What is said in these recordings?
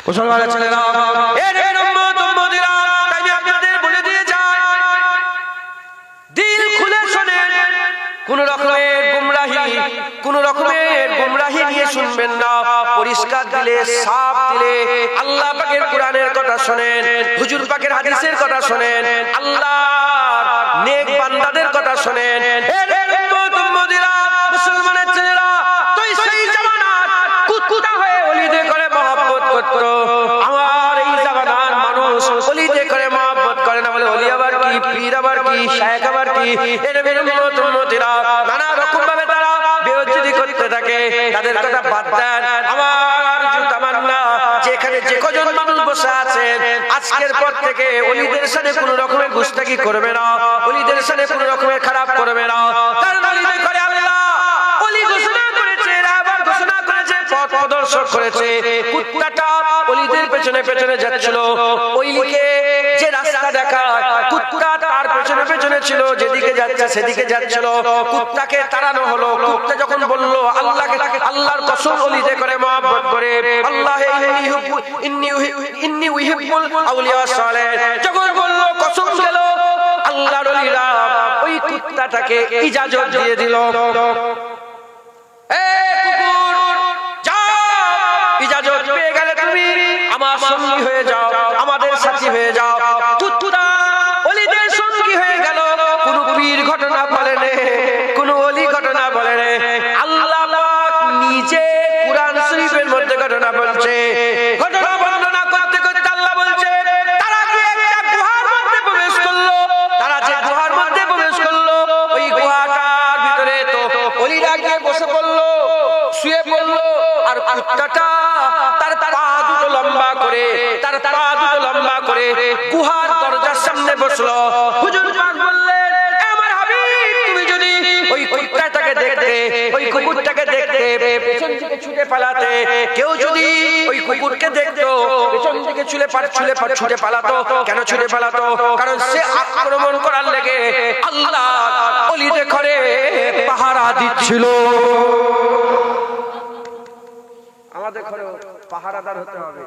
মুসলমানের ছেলেরা, এর উম্মত উম্মতিরা, তাই আমি আপনাদের বলে দিয়ে যাই, দিল খুলে শোনেন, কোন রকমের গুমরাহি নিয়ে শুনবেন না। পরিষ্কার দিলে, সাফ দিলে আল্লাহ পাকের কোরআনের কথা শোনেন, হুজুর পাকের হাদিসের কথা শোনেন, আল্লাহর নেক বান্দাদের কথা শোনেন। মুসলমানের ছেলেরা, তুই সেই জামানার কুত্তা হয়ে ওলিদের করে মহব্বত করত। আমার এই জামানার মানুষ ওলিদের করে মহব্বত করে না, বলে ওলি আবার কি, পীর আবার কি, শায়েখ আবার কি। নানা রকম ভাবে তারা বেইজ্জতি করতে থাকে, তাদের কথা বাদ দেন। আমার তামান্না, যেখানে যে কজন মানুষ বসে আছেন, আজকের পর থেকে ওলিদের সাথে কোনো রকমের গুস্তাখি করবে না, ওলিদের সাথে কোনো রকমের খারাপ করবে না। তার ওলিদের করে আল্লাহ ওলি ঘোষণা করেছে, আবার ঘোষণা করেছে, পথ প্রদর্শক করেছে। কুত্তাটা ওলিদের পেছনে পেছনে যাচ্ছিল, ওলিকে যে রাস্তা দেখায়, কুত্তা তার পেছনে পেছনে ছিল, যেদিকে যাচ্ছে সেদিকে যাচ্ছিল। কুত্তাকে তাড়ানো হলো। কুত্তা যখন বলল আল্লাহর কসম ওলিতে করে মহব্বত করে, আল্লাহ ইন্নী উহিব্বুল আউলিয়া সালেহ, যখন বলল, কসম গেল, আল্লাহর ওলিরা ওই কুত্তাটাকে ইজাজত দিয়ে দিল, এ কুকুর যাও, ইজাজত পেয়ে গেলে তুমি আমার সঙ্গী হয়ে যাও, আমাদের সাথী হয়ে যাও। কুত্তা ওলিদের সঙ্গী হয়ে গেল। কোন পীর ঘটনা বলে নে, কোন ওলি ঘটনা বলে নে, আল্লাহ পাক নিজে কুরআন শরীফের মধ্যে ঘটনা বলছে। ঘটনা বর্ণনা করতে করতে আল্লাহ বলছে, তারা যে একটা গুহার মধ্যে প্রবেশ করলো, তারা যে গুহার মধ্যে প্রবেশ করলো, ওই গুহাটার ভিতরে তো ওলিরা গিয়ে বসে পড়লো, শুয়ে পড়লো, আর কুত্তাটা তার পা দুটো লম্বা করে, তার পা দুটো লম্বা করে গুহার দরজার সামনে বসলো। হুজুর পাক বললেন, আমার হাবিব, তুমি যদি ওই কুত্তাটাকে দেখতে, ওই কুকুরটাকে দেখতে, পেছন থেকে ছুটে পালাতে, কেউ যদি ওই কুকুরকে দেখতো, পেছন থেকে ছুটে পালাতো। কেন ছুটে পালাতো? কারণ সে আক্রমণ করার লেগে আল্লাহ ওলিদের ঘরে পাহারা দিচ্ছিল। আমাদের ঘরে পাহারাদার হতে হবে।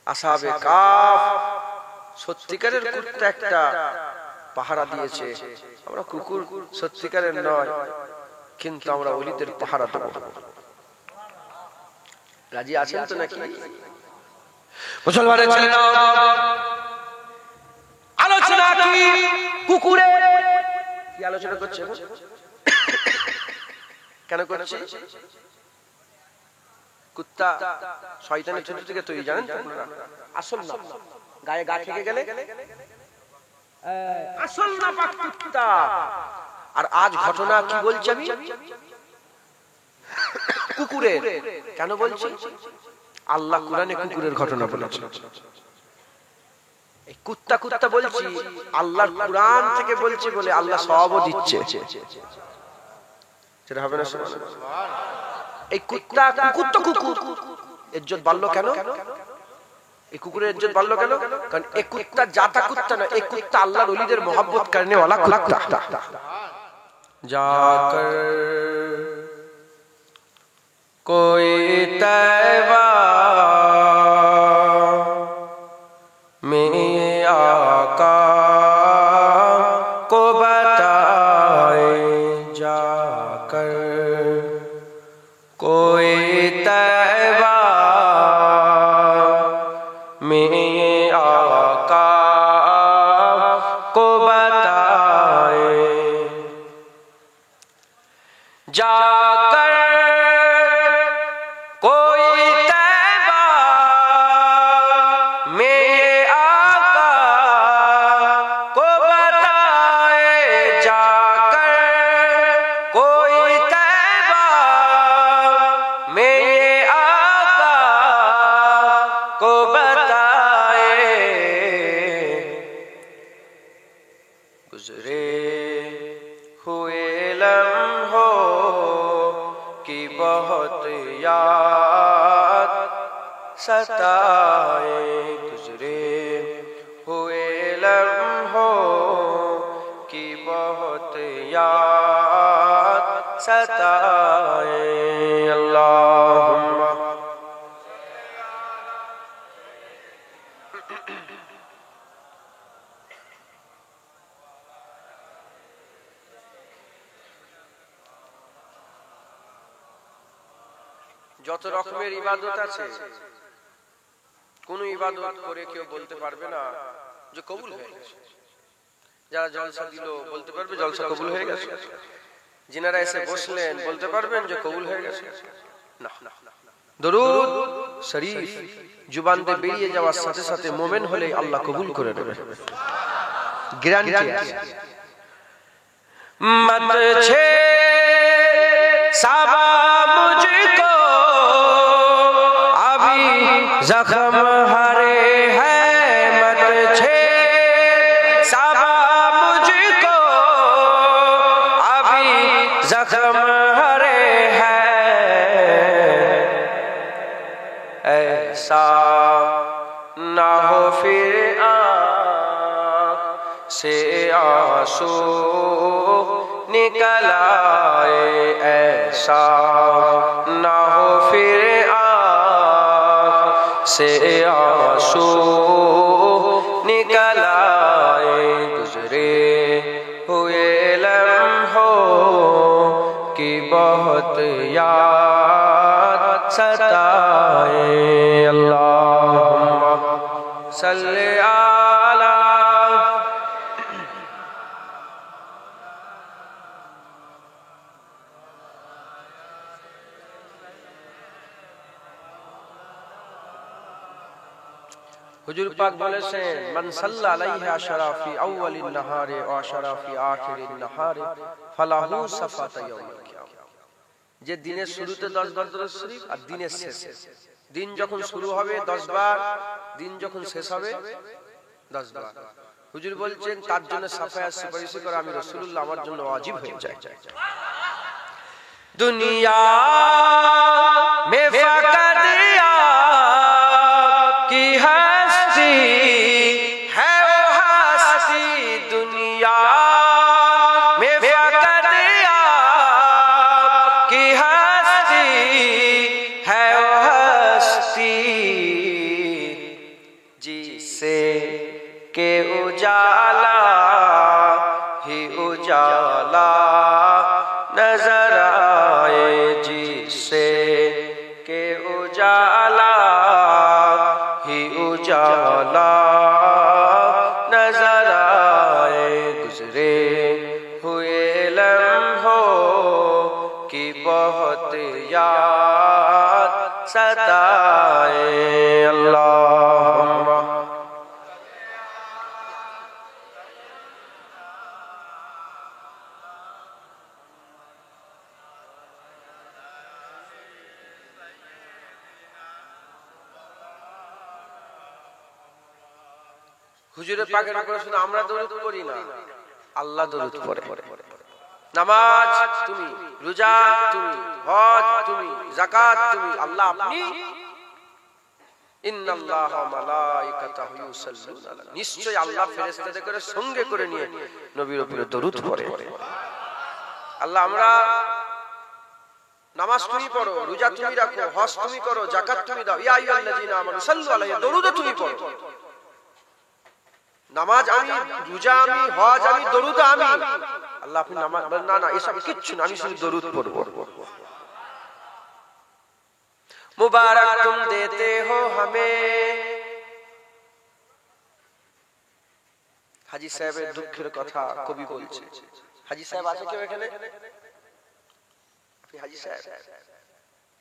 আসহাবে কাফ সত্যিকারের কুত্তা একটা পাহারা দিয়েছে। আমরা কুকুর সত্যিকারের নয়, কিন্তু আমরা ওলিদের পাহারা দেব। রাজি আছেন তো নাকি? মুসলমানের ছেলেরা, আলোচনা কি কুকুরের? কি আলোচনা করছে? কেন করছে? কুত্তা শয়তানের চরিত্র থেকে তৈরি, জানেন? আসল না, গায়ে গা থেকে গেলে আসল না পাক কুত্তা। আর আজ ঘটনা কি বলছি আমি? কুকুরের। কেন বলছি? আল্লাহ কোরআনে কুকুরের ঘটনা বলেছে। এই কুত্তা কুত্তা বলছি, আল্লাহর কোরআন থেকে বলছি বলে আল্লাহ সওয়াবও দিচ্ছে। সেটা হবে না? এই কুত্তা, কুকুর তো কুকুর, ইজ্জত বাড়লো কেন? এই কুকুরের ইজ্জত বাড়লো কেন? কারণ এই কুত্তা জাতা কুত্তা না, এই কুত্তা আল্লাহর ওলিদের মোহাব্বত করনে वाला কুত্তা। जाकर कोई तैबा में आका को बताए, जाकर कोई तैबा में आका को बताए, जाकर कोई तैबा में आका को बताए, जाकर कोई तैबा में आका को बताए, गुजरे हुए लम्हों की बहुत याद सताए, गुजरे हुए लम्हों की बहुत याद सताए। अल्लाहुम्मा যত রকমের ইবাদত আছে, কোন ইবাদত করে কেউ বলতে পারবে না যে কবুল হয়ে গেছে। যারা জলসা দিল বলতে পারবে জলসা কবুল হয়ে গেছে? যিনারা এসে বসলেন বলতে পারবেন যে কবুল হয়ে গেছে? না। দরুদ শরীফ জুবান দিয়ে বেরিয়ে যাওয়ার সাথে সাথে মোমেন হলে আল্লাহ কবুল করে নেবে, গ্যারান্টি আছে। মত ছে সাবা মুঝকো अभी जख्म हरे हैं, मत छे साबा मुझको अभी जख्म हरे हैं, ऐसा ना हो फिर आँख से आंसू निकल आए, ऐसा ना हो फिर से आंसू निकल आए, गुजरे हुए लम्हों की बहुत याद सताए। अल्लाहुम्मा सल्ली अला হুজুর পাক বলেছেন, মান সাল্লা আলাইহি আশরা ফি আউয়ালিন নাহারে ওয়া আশরা ফি আখিরিন নাহারে ফালাহু সাফাতা ইয়াউমিল কিয়ামা। যে দিনের শুরুতে 10 বার দরুদ শরীফ আর দিনের শেষে, দিন যখন শুরু হবে 10 বার, দিন যখন শেষ হবে 10 বার। হুজুর বলছেন তার জন্য সাফায়াত সুপারিশ করা আমি রাসূলুল্লাহ আমার জন্য ওয়াজিব হয়ে যায়। দুনিয়া মে ফাকাদ কি हस्ती है वो हस्ती, दुनिया में फकत की हस्ती है वो हस्ती, जिसे के उजाला ही उजाला नजर आए, जिसे के उजाला उजाला नजर आए, गुजरे हुए लम्हों की बहुत याद सताए। अल्लाहुम्मा হুজুরের পাকের উপরে শুধু আমরা দরুদ পড়ি না, আল্লাহ দরুদ পড়ে। নামাজ তুমি, রোজা তুমি, হজ তুমি, যাকাত তুমি, আল্লাহ আপনি ইন্নাল্লাহা ওয়া মালাইকাতাহু ইউসাল্লুনা আলা, নিশ্চয় আল্লাহ ফেরেশতাদের করে সঙ্গে করে নিয়ে নবীর উপরে দরুদ পড়ে। আল্লাহ আমরা নামাজ তুমি পড়ো, রোজা তুমি রাখো, হজ তুমি করো, যাকাত তুমি দাও, ইয়া আইয়ুহাল্লাযীনা আমানু সাল্লু আলাইহি, দরুদ তুমি পড়ো। নামাজ আমি, রোজা আমি, হজ আমি, দরুদ আমি, আল্লাহ আপনি নামাজ না না এসব কিচ্ছু না, আমি শুধু দরুদ পড়ব। মুবারক তুম দেতে হো হামে, হাজী সাহেবের দুঃখের কথা কবি বলছে। হাজী সাহেব আছে কেউ এখানে? হাজী সাহেব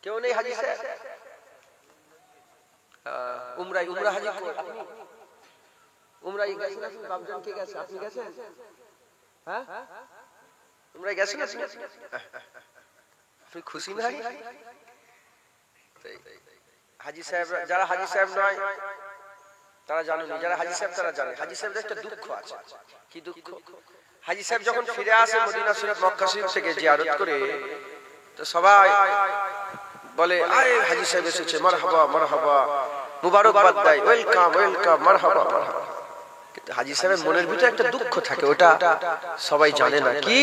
কেউ নেই? হাজী সাহেব উমরা হাজী আপনি উমরা গেছেন? বাবজান কে গেছে? আপনি গেছেন? হ্যাঁ উমরা গেছেন? আপনি খুশি নাই? হাজী সাহেব, যারা হাজী সাহেব নয় তারা জানেন, যারা হাজী সাহেব তারা জানে হাজী সাহেবের একটা দুঃখ আছে। কি দুঃখ? হাজী সাহেব যখন ফিরে আসে মদিনা শরীফ মক্কা শরীফ থেকে জিয়ারত করে, তো সবাই বলে আরে হাজী সাহেব এসেছে, মারহাবা মারহাবা, মুবারকবাদ দেয়, ওয়েলকাম ওয়েলকাম, মারহাবা মারহাবা। কিন্তু হাজী সাহেবের মনের ভিতরে একটা দুঃখ থাকে, ওটা সবাই জানে না। কি?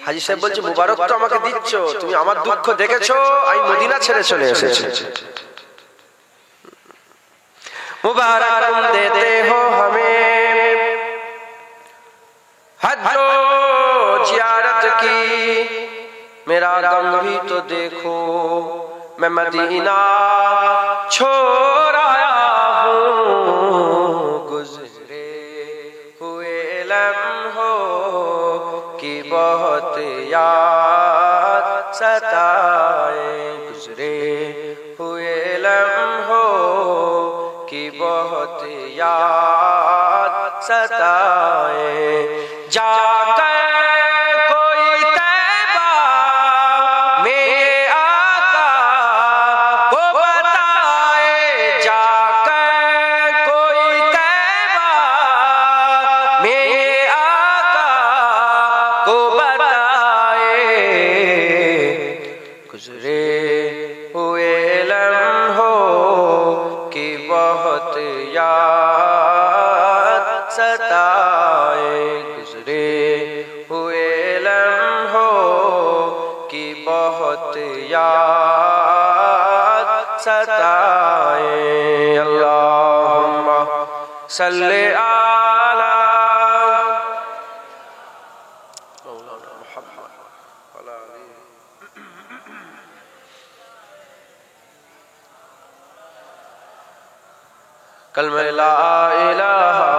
হাজী সাহেব বলছে মুবারক তো আমাকে দিচ্ছ, তুমি আমার দুঃখ দেখেছো, আমি মদিনা ছেড়ে চলে এসেছি। मुबारक तुम देते हो हमें हज जियारत की, मेरा गम भी तो देखो मैं मदीना छोड़ आया हूँ। गुजरे हुए लम्हों की बहुत याद सताए, गुजरे हुए लम्हों की बहुत याद सताए। जाकर कोई तैबा मेरे आका को बताए, जाकर कोई तैबा मेरे आका को बताए। गुजरे हुए लम्हों की बहुत याद सताए, गुजरे हुए लम्हों की बहुत याद सताए। अल्लाहुम्मा सल्ले आला मौलाना मुहम्मद वअला आलिहि। कलमा ला इलाहा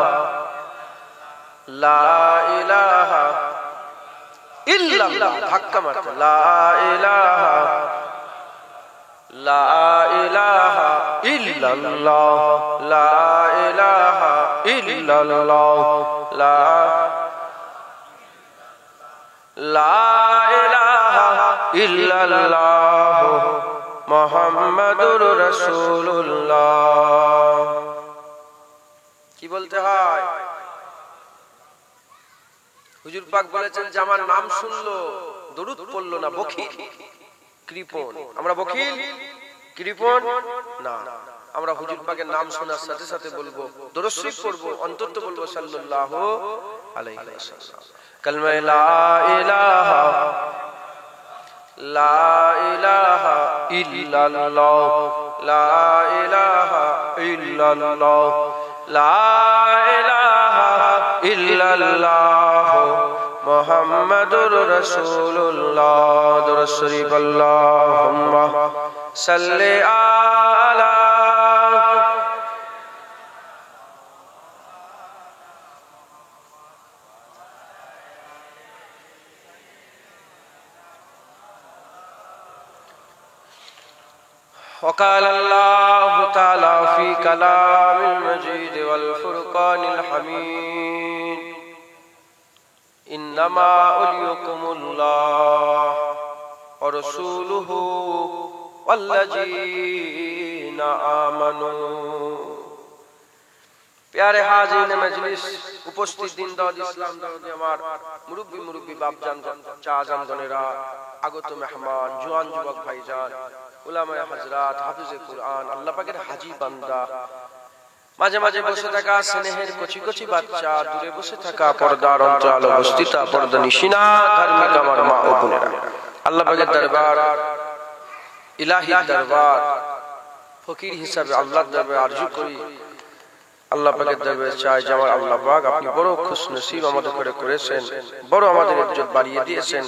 इल्लल्लाह, धक्का मारते ला इलाहा इल्लल्लाह, ला इलाहा इल्लल्लाह, ला इलाहा इल्लल्लाह मुहम्मदुर রাসূলুল্লাহ। কি বলতে হয়? হুজুর পাক বলেছেন যে আমার নাম শুনলো দরুদ পড়লো না, বখিল কৃপণ। আমরা বখিল কৃপণ না, আমরা হুজুর পাকের নাম শোনার সাথে সাথে বলবো, দরুদ শরীফ পড়বো, অন্তত বলবো সাল্লাল্লাহু আলাইহি ওয়াসাল্লাম। কালমা লা ইলাহা ইল্লাল্লাহ, লা ইলাহা ইল্লাল্লাহ, লা ইলাহা ইল্লাল্লাহ মুহাম্মাদুর রাসূলুল্লাহ। দুরূদ শরীফ আল্লাহুম্মা সাল্লি আলা وقال الله تعالى في كلام المجيد والفرقان الحميد إنما وليكم الله ورسوله والذين آمنوا। प्यारे हाज़िरीन मजलिस, उपस्थित दिन दाऊद इस्लाम दाऊदी আমার মুরব্বি বাপজান চাচাজান গনেরা, আগত মেহমান, জওয়ান যুবক ভাইজান, উলামায়ে হযরত, হাফিজে কুরআন, আল্লাহ পাকের হাজী বান্দা, মাঝে মাঝে বসে থাকা স্নেহের কচি কচি বাচ্চা, দূরে বসে থাকা পর্দার অন্তরাল অবস্থিত পর্দা নিশিনা ধার্মিক আমার মা ও বোনেরা, আল্লাহ পাকের দরবার, ইলাহি দরবার, ফকির হিসাবে আল্লাহর দরবারে আরজু করি, আল্লাহ পাকের দরবারে চাই যে আমার আল্লাহ পাক আপনি বড় খুশনসিব আমাদের করে করেছেন, বড় আমাদের ইজ্জত বাড়িয়ে দিয়েছেন।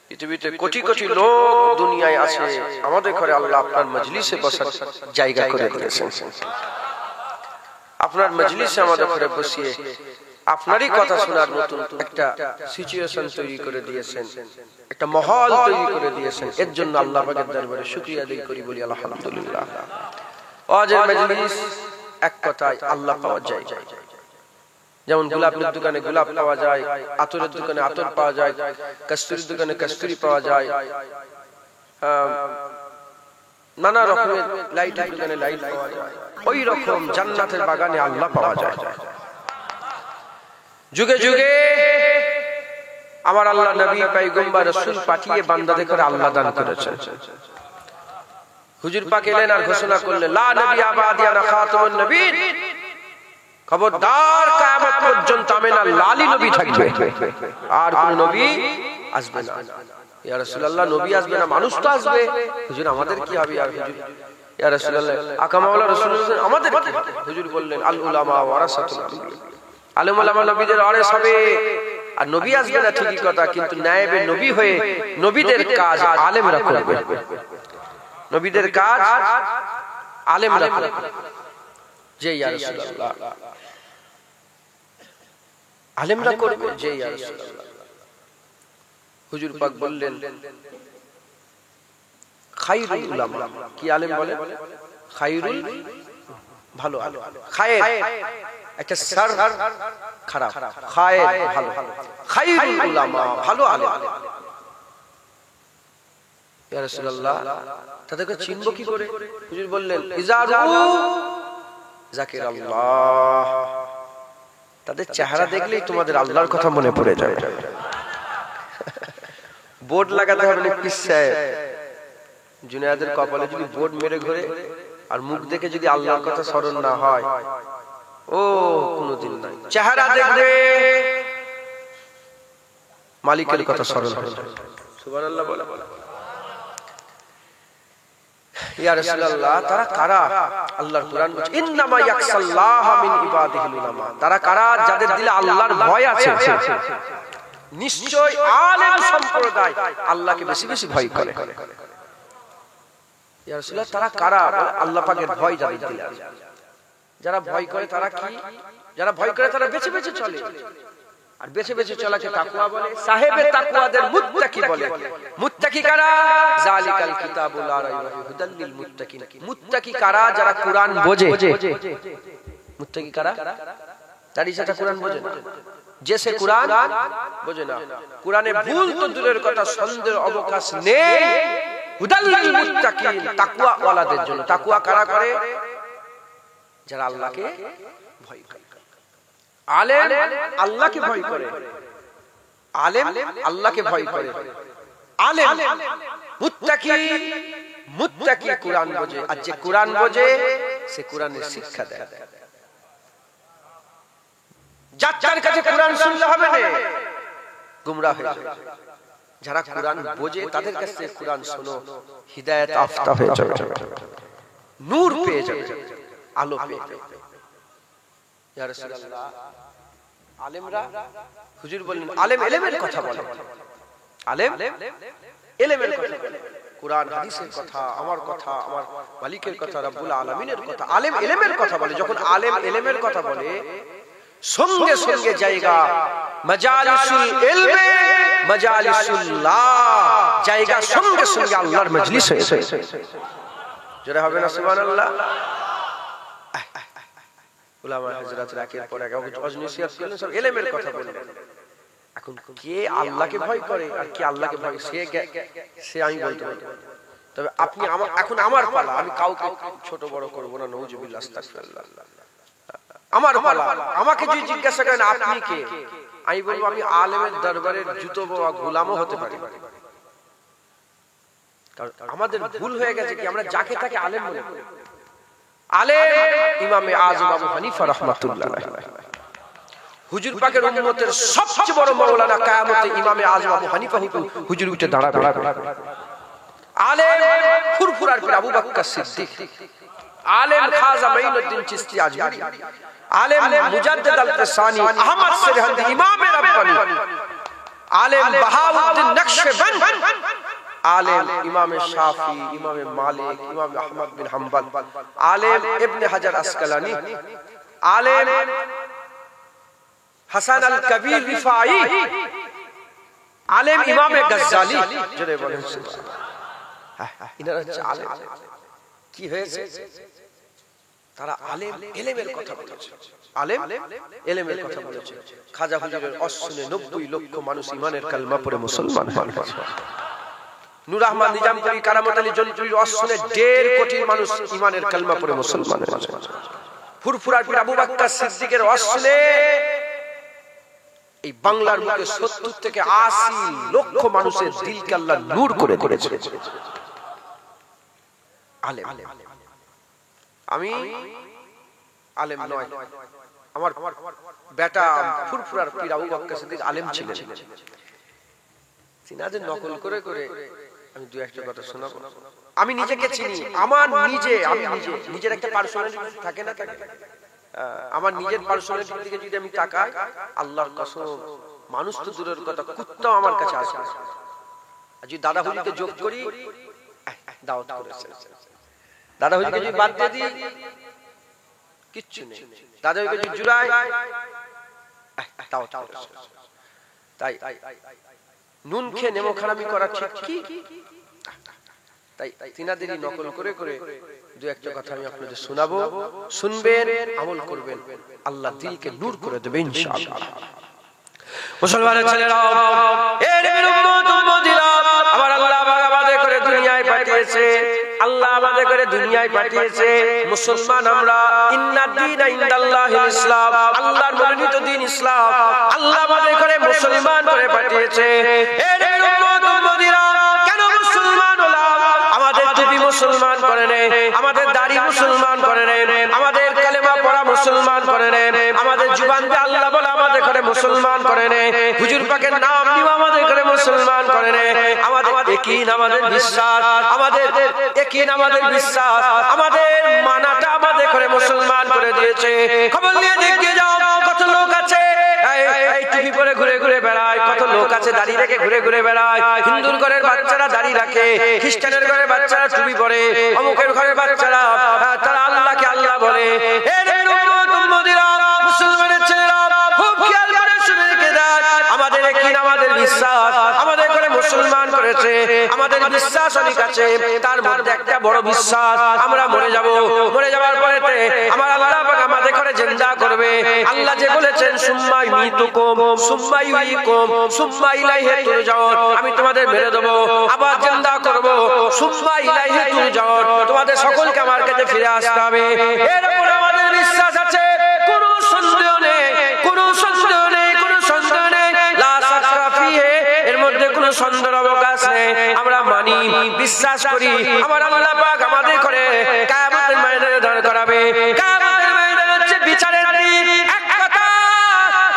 পৃথিবীতে কোটি কোটি লোক দুনিয়ায় আছে, আমাদের ঘরে আল্লাহ আপনার মজলিসে বসার জায়গা করে দিয়েছেন। আপনার মজলিসে আমাদের ঘরে বসিয়ে আপনারই কথা শোনার নতুন একটা সিচুয়েশন তৈরি করে দিয়েছেন, একটা মাহল তৈরি করে দিয়েছেন। এর জন্য আল্লাহ পাকের দরবারে শুকরিয়া আদায় করি, বলি আলহামদুলিল্লাহ। ওয়াজের মজলিস এক কথায় আল্লাহ পাওয়া যায়। যেমন গোলাপের দোকানে গোলাপ পাওয়া যায়, আতরের দোকানে আতর পাওয়া যায়, কস্তুরীর দোকানে কস্তুরী পাওয়া যায়, নানা রকমের লাইটের দোকানে লাইট পাওয়া যায়, ওই রকম জান্নাতের বাগানে আল্লাহ পাওয়া যায়। যুগে যুগে আমার আল্লাহ নবী পয়গম্বর রাসূল পাঠিয়ে বান্দাদের করে আল্লাহ দান করেছেন। হুজুর পাক এলেন আর ঘোষণা করলেন, লা নবী আবাদি আনা খাতামুন নবীন, খবরদার কিয়ামত পর্যন্ত আমিনা লালি নবী থাকবে, আর কোন নবী আসবে না। ইয়া রাসূলুল্লাহ, নবী আসবে না, মানুষ তো আসবে, হুজুর আমাদের কি হবে? আর হুজুর ইয়া রাসূলুল্লাহ আকা মাওলা রাসূলুল্লাহ আমাদের হুজুর বললেন আল উলামা ওয়ারাসাতুল আম্বিয়া, আলেম ওলামা নবীদের ওয়ারিস হবে। আর নবী আসবে না ঠিকই কথা, কিন্তু নায়েবে নবী হয়ে নবীদের কাজ আলেমরা করবে, নবীদের কাজ আলেমরা করবে। যে ইয়া রাসূলুল্লাহ আলেমরা করবে, যে ইয়া রাসূলুল্লাহ। হুজুর পাক বললেন খায়রুল উলামা, কি আলেম বলে? খায়রুল, ভালো আলেম। খায়ের একটা সার খারাপ, খায়ের ভালো, খায়রুল উলামা ভালো আলেম। ইয়া রাসূলুল্লাহ তাদেরকে চিনব কি করে? হুজুর বললেন ইজারু যাকিরাল্লাহ, তাদের চেহারা দেখলেই তোমাদের আল্লাহর কথা মনে পড়ে যাবে। বোর্ড লাগাতে হবে না পিস সাহেব, জুনায়েদের কপালে যদি বোর্ড মেরে ঘোরে আর মুখ দেখে যদি আল্লাহর কথা স্মরণ না হয়, ও কোনদিন নাই। চেহারা দেখবে মালিকের কথা স্মরণ হবে। সুবহানাল্লাহ বলে। ইয়া রাসূলুল্লাহ তারা কারা? আল্লাহর কুরআন বলছে ইন্নামা ইয়াকসাল্লাহ মিন ইবাদিহিল উলামা, তারা কারা? যাদের দিলে আল্লাহর ভয় আছে। নিশ্চয় আলেম সম্প্রদায় আল্লাহকে বেশি বেশি ভয় করে। ইয়া রাসূলুল্লাহ তারা কারা? আল্লাহ পাকের ভয় যাদের দিলে আছে। যারা ভয় করে তারা কি? যারা ভয় করে তারা বেঁচে বেঁচে চলে, আর বেঁচে বেঁচে চলাকে তাকওয়া বলে। সাহেবে তাকওয়াদের মুত্তাকি বলে। মুত্তাকি কারা? জালিকাল কিতাবু লা রাইবা ফিহি হুদাল লিল মুত্তাকিন। মুত্তাকি কারা? যারা কুরআন বোঝে। মুত্তাকি কারা? দাঁড়িয়ে সেটা কুরআন বোঝে না, যে সে কুরআন বোঝে না। কুরআনে ভুল তো দূরের কথা, সন্দেহের অবকাশ নেই। হুদাল লিল মুত্তাকিন, তাকওয়া ওয়ালাদের জন্য। তাকওয়া কারা করে? যারা আল্লাহকে ভয় করে। আলেম আল্লাহকে ভয় করে, আলেম আল্লাহকে ভয় করে। আলেম মুত্তাকি, মুত্তাকি কুরআন বোঝে, আর যে কুরআন বোঝে সে কুরআনের শিক্ষা দেয়। যার কাছে কুরআন শুনলে হবে না, গুমরাহ হয়ে যাবে। যারা কুরআন বোঝে তাদের কাছে কুরআন শোনো, হিদায়াত আফতা হয়ে যাবে, নূর পেয়ে যাবে, আলো পেয়ে যাবে। ইয়া রাসূলুল্লাহ আলেমরা, হুজুর বলেন আলেম ইলমের কথা বলে, আলেম ইলমের কথা বলে, কুরআন হাদিসের কথা, আমার কথা, আমার মালিকের কথা, রব্বুল আলামিনের কথা। আলেম ইলমের কথা বলে। যখন আলেম ইলমের কথা বলে, সঙ্গে সঙ্গে জায়গা মাজালিসুল ইলমে, মাজালিসুল্লাহ, জায়গা সঙ্গে সঙ্গে আল্লাহর মজলিস হয়ে যায়। যারা হবে না সুবহানাল্লাহ। উলামা হযরত রাকের পর এক অজনিসিয়াত করলেন, সব ইলমের কথা বললেন। এখন কে আল্লাহকে ভয় করে আর কে আল্লাহকে ভয়, সে আমি বলতে পারি। তবে আপনি এখন আমার পালা, আমি কাউকে ছোট বড় করব না, নাউজুবিল্লাহ, আস্তাগফিরুল্লাহ। আমার পালা, আমাকে যদি জিজ্ঞাসা করেন আপনি কে, আমি বলবো আমি আলেমের দরবারের জুতো বা গোলামও হতে পারি। কারণ আমাদের ভুল হয়ে গেছে কি, আমরা যাকে তাকে আলেম মনে করি। আলেম ইমামে আযম আবু হানিফা রাহমাতুল্লাহ আলাইহি, হুজুর পাকের উম্মতের সবচেয়ে বড় মাওলানা, কিয়ামতে ইমামে আযম আবু হানিফা হুজুর উঠে দাঁড়াবে। আলেম ফুরফুরার পীর আবু বকর সিদ্দিক, আলেম খাজা মাইনুদ্দিন চিশতি আজমিরি, আলেম মুজাদ্দিদ আল-ফিসানি, আহমদ সিরহান্দি, ইমামে রাব্বানি, আলেম বাহাউদ্দিন নকশবন্দ, আলেম ইমামে শাফি, ইমামে মালিক, ইমামে আহমদ বিন হাম্বল, আলেম ইবনে হাজার আসকালানি, আলেম হাসান আল কবির রিফাই, আলেম ইমামে গজ্জালি। জোরে বলেন সুবহানাল্লাহ। ইনারা আলেম। কি হয়েছে? তারা আলেম ইলমের কথা বলেছে, আলেম ইলমের কথা বলেছে। খাজা হুজুরের অশ্বনে 90 লক্ষ মানুষ ইমানের কালমা পড়ে মুসলমান হয়েছে। নূর আহমদ নিজামপুরি, কারামত আলী জলপুরির অশ্বনে 1.5 কোটি মানুষ ইমানের কালমা পড়ে মুসলমান হয়েছে। ফুরফুরার পীর আবু বকর সিদ্দিকের অশ্বনে এই বাংলার বুকে 70 থেকে 80 লক্ষ মানুষের দিলকে আল্লাহ নূর করে করেছে। আলেম। আমি আলেম নয়, আমার বেটা ফুরফুরার পীর আবু বকর সিদ্দিক আলেম ছিলেন। সিনাদের নকল করে করে আমি দু একটা কথা শোনাবো। আমি নিজেকে চিনি, আমার নিজের একটা পার্সোনালিটি থাকে না, থাকে। আমার নিজের পার্সোনালিটির দিকে যদি আমি তাকাই, আল্লাহর কসম, মানুষ তো দূরের কথা, কুত্তাও আমার কাছে আসে। যদি দাদা হুজুরকে যোগ করি, দাওয়াত করেছে, দাদা হুজুরকে যদি বাদ দিয়ে দিই, কিচ্ছু নেই। দাদা হুজুরকে যদি জুড়াই, দাওয়াত করেছে। তাই নুন খেয়ে নেমো খারামি করা ঠিক কি? তাই তিনাদেরই নকল করে করে দু একটা কথা আমি আপনাদের শোনাবো, শুনবেন, আমল করবেন, আল্লাহ দিলকে নূর করে দেবে ইনশাআল্লাহ। মুসলমানের ছেলেরা, এর উম্মত উম্মতিরা, আমার আল্লাহ আমাদের করে দুনিয়ায় পাঠিয়েছে, আল্লাহ আমাদের করে দুনিয়ায় পাঠিয়েছে। মুসলমান আমরা, ইন্না দীনা ইনদাল্লাহিল ইসলাম, আল্লাহর মনোনীত দ্বীন ইসলাম। আল্লাহ আমাদের করে মুসলমান করে পাঠিয়েছে। এর উম্মত উম্মতিরা, কেন মুসলমান হলাম? আমাদের টুপি মুসলমান করে নেয়, আমাদের দাড়ি মুসলমান করে নেয়, আমাদের কালেমা পড়া মুসলমান করে নেয়, আমাদের জুবান দিয়ে আল্লাহ বলা আমাদের করে মুসলমান করে নেয়, হুজুর পাকের নাম নিয়ে আমাদের করে মুসলমান করে নেয়। আমাদের ইয়াকিন, আমাদের বিশ্বাস, আমাদের ইয়াকিন, আমাদের বিশ্বাস, আমাদের মানাটা আমাদের করে মুসলমান করে দিয়েছে। খবর নিয়ে দেখে যাও, কত লোক আছে এই টুপি পরে ঘুরে ঘুরে বেড়ায়, কত লোক আছে দাড়ি রেখে ঘুরে ঘুরে বেড়ায়। হিন্দুর ঘরের বাচ্চারা দাড়ি রাখে, খ্রিস্টানের ঘরের বাচ্চারা টুপি পরে, অমুকের ঘরের বাচ্চারা তারা আল্লাহকে আল্লাহ বলে। মুসলমানের ছেলেরা খুব খেয়াল করে শুনে রেখে দেয়, আমাদের ইয়াকিন, আমাদের বিশ্বাস আমাদের করে মুসলমান করেছে। আমাদের বিশ্বাস অনেক আছে, তার মধ্যে একটা বড় বিশ্বাস, আমরা মরে যাব, মরে যাওয়ার পরে আমার আল্লাহ পাক আমাদের করে জিন্দা করবে। আল্লাহ যে বলেছেন, সুম্মা ইউমিতুকুম সুম্মা ইউহয়িকুম সুম্মা ইলাইহি তুরজাউন, আমি তোমাদের মেরে দেব, আবার জিন্দা করব, সুম্মা ইলাইহি তুরজাউন, তোমাদের সকলকে আমার কাছে ফিরে আসতে হবে। এর উপরে আমাদের বিশ্বাস আছে, কোনো সন্দেহ নেই, কোনো সন্দেহ নেই, কোনো সন্দেহ নেই, লা শাক্কা ফিহি, এর মধ্যে কোনো সন্দেহের অবকাশ নেই। আমরা মানি, বিশ্বাস করি, আমার আল্লাহ পাক আমাদের করে কিয়ামতের ময়দানে দাঁড় করাবে। কিয়ামতের ময়দান হচ্ছে বিচারের দিন। এক কথা,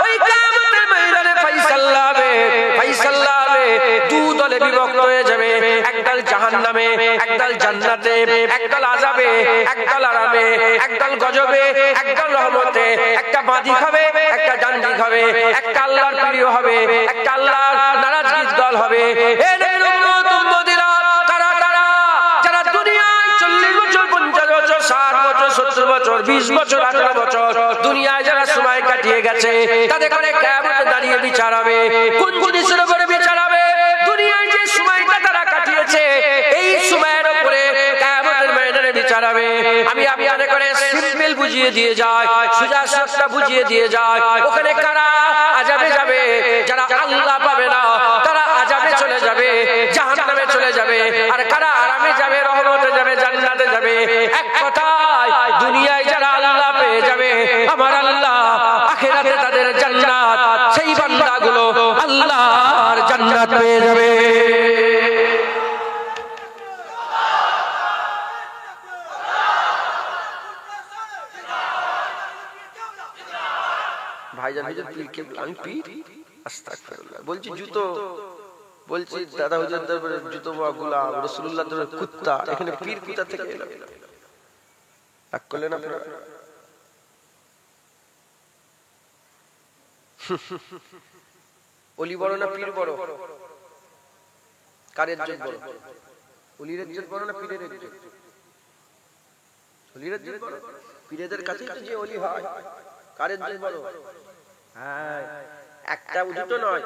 ওই কিয়ামতের ময়দানে ফায়সালা হবে, ফায়সালা হবে, দু দলে বিভক্ত হয়ে যাবে, একদল জাহান্নামে, একদল জান্নাতে, একদল আযাবে, একদল আরামে, একদল গজবে, একদল রহমতে, একটা বাঁ দিক হবে, একটা ডান দিক হবে, একটা আল্লাহর প্রিয় হবে, একটা আল্লাহর নারাজগির দল হবে। এর উম্মত উম্মতিরা, তারা তারা যারা দুনিয়ায় 40 বছর, 50 বছর, 60 বছর, 70 বছর, 20 বছর, 18 বছর দুনিয়ায় যারা সময় কাটিয়ে গেছে, তাদের করে কিয়ামতে দাঁড়িয়ে বিচার হবে। কোন জিনিসের উপরে বিচার হবে? দুনিয়ায় যে সময়টা তারা কাটিয়েছে, এই সময়ের উপরে কিয়ামতের ময়দানে বিচার হবে। আমি আপনাদের করে সিম্পল বুঝিয়ে দিয়ে যাই, সোজা সাপটা বুঝিয়ে দিয়ে যাই। ওখানে কারা আযাবে যাবে? যারা আল্লাহ পাবে না, তারা আযাবে চলে যাবে, জাহান্নামে চলে যাবে। আর কারা আরামে যাবে, রহমতে যাবে, জান্নাতে যাবে। এক কথায়, দুনিয়ায় যারা আল্লাহ পেয়ে যাবে, আমার আল্লাহ আখিরাতে তাদের জান্নাত, সেই বান্দাগুলো আল্লাহর জান্নাত পেয়ে যাবে। ভাইজান হুজুর পীর কে? আমি পীর? আস্তাগফিরুল্লাহ। বলছি জুতো, বলছি দাদা হুজুর দরবারে জুতো বা গোলাম, রাসূলুল্লাহ দরবারে কুত্তা, এখানে পীর কোথা থেকে এলো? রাগ করলেন আপনারা? ওলি বড় না পীর বড়? কার ইজ্জত বড়? ওলির ইজ্জত বড় না পীরের ইজ্জত? ওলির ইজ্জত বড়। পীরেদের কাছেই তো যে ওলি হয়। কার ইজ্জত বড়? হ্যাঁ, একটা দুটো নয়,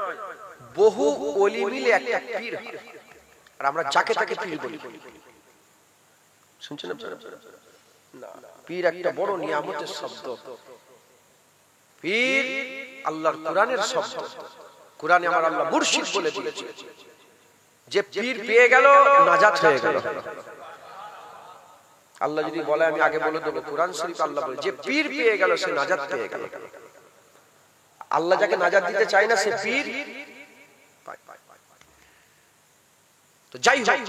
বহু ওলি মিলে একটা পীর হয়। আর আমরা যাকে তাকে পীর বলি। শুনছেন আপনারা? না, পীর একটা বড় নিয়ামতের শব্দ। পীর আল্লাহর কোরআনের শব্দ। কোরআনে আমার আল্লাহ মুর্শিদ বলে দিয়েছে, যে পীর পেয়ে গেল নাজাত হয়ে গেল। আল্লাহ যদি বলে, আমি আগে বলে দেবো, কোরআন শরীফ আল্লাহ বলে, যে পীর পেয়ে গেল সে নাজাত পেয়ে গেল। আল্লাহ যাকে নাজাত দিতে চায় না, সে পীর তো যাই হোক,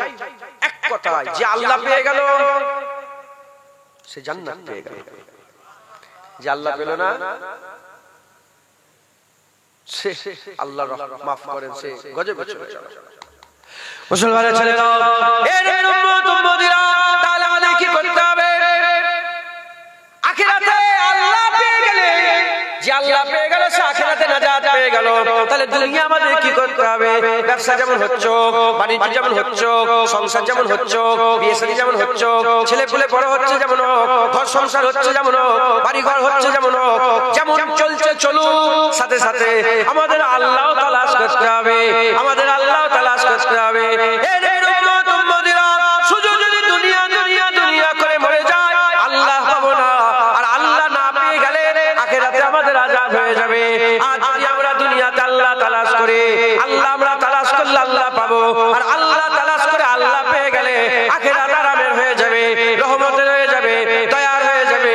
এক কথায় যে আল্লাহ পেয়ে গেল সে জান্নাত পেয়ে গেল। যে আল্লাহ পেল না, সে আল্লাহ মাফ করেন, সে গজবে চলে গেল। মুসলমানের ছেলেরা, এর উম্মত উম্মতিরা, তাহলে আমাদের কি করতে হবে? আখিরাতে আল্লাহ পেয়ে গেলে, যে আল্লাহ পেয়ে গেল সে আখিরাতে নাজাত পেয়ে গেল। তাহলে দুনিয়া আমাদের কি করতে হবে? ব্যবসা যেমন হচ্ছে, বাণিজ্য যেমন হচ্ছে, সংসার যেমন হচ্ছে, বিয়ে শাদী যেমন হচ্ছে, ছেলে পুলে বড় হচ্ছে যেমন, ঘর সংসার হচ্ছে যেমন, বাড়ি ঘর হচ্ছে যেমন, যেমন চলছে চলুক, সাথে সাথে আমাদের আল্লাহ তালাশ করতে হবে, আমাদের আল্লাহ তালাশ করতে হবে। এর উম্মত উম্মতিরা, শুধু যদি দুনিয়া দুনিয়া দুনিয়া করে মরে যায়, আল্লাহ পাবো না। আর আল্লাহ না পেয়ে গেলে আখিরাতে আমাদের আযাব হয়ে যাবে। আর যদি আমরা দুনিয়াতে আল্লাহ তালাশ করি, আল্লাহ আমরা তালাশ করলে আল্লাহ পাবো, আর আল্লাহ তালাশ করে আল্লাহ পেয়ে গেলে আখিরাত আরামের হয়ে যাবে, রহমতের হয়ে যাবে, দয়ার হয়ে যাবে।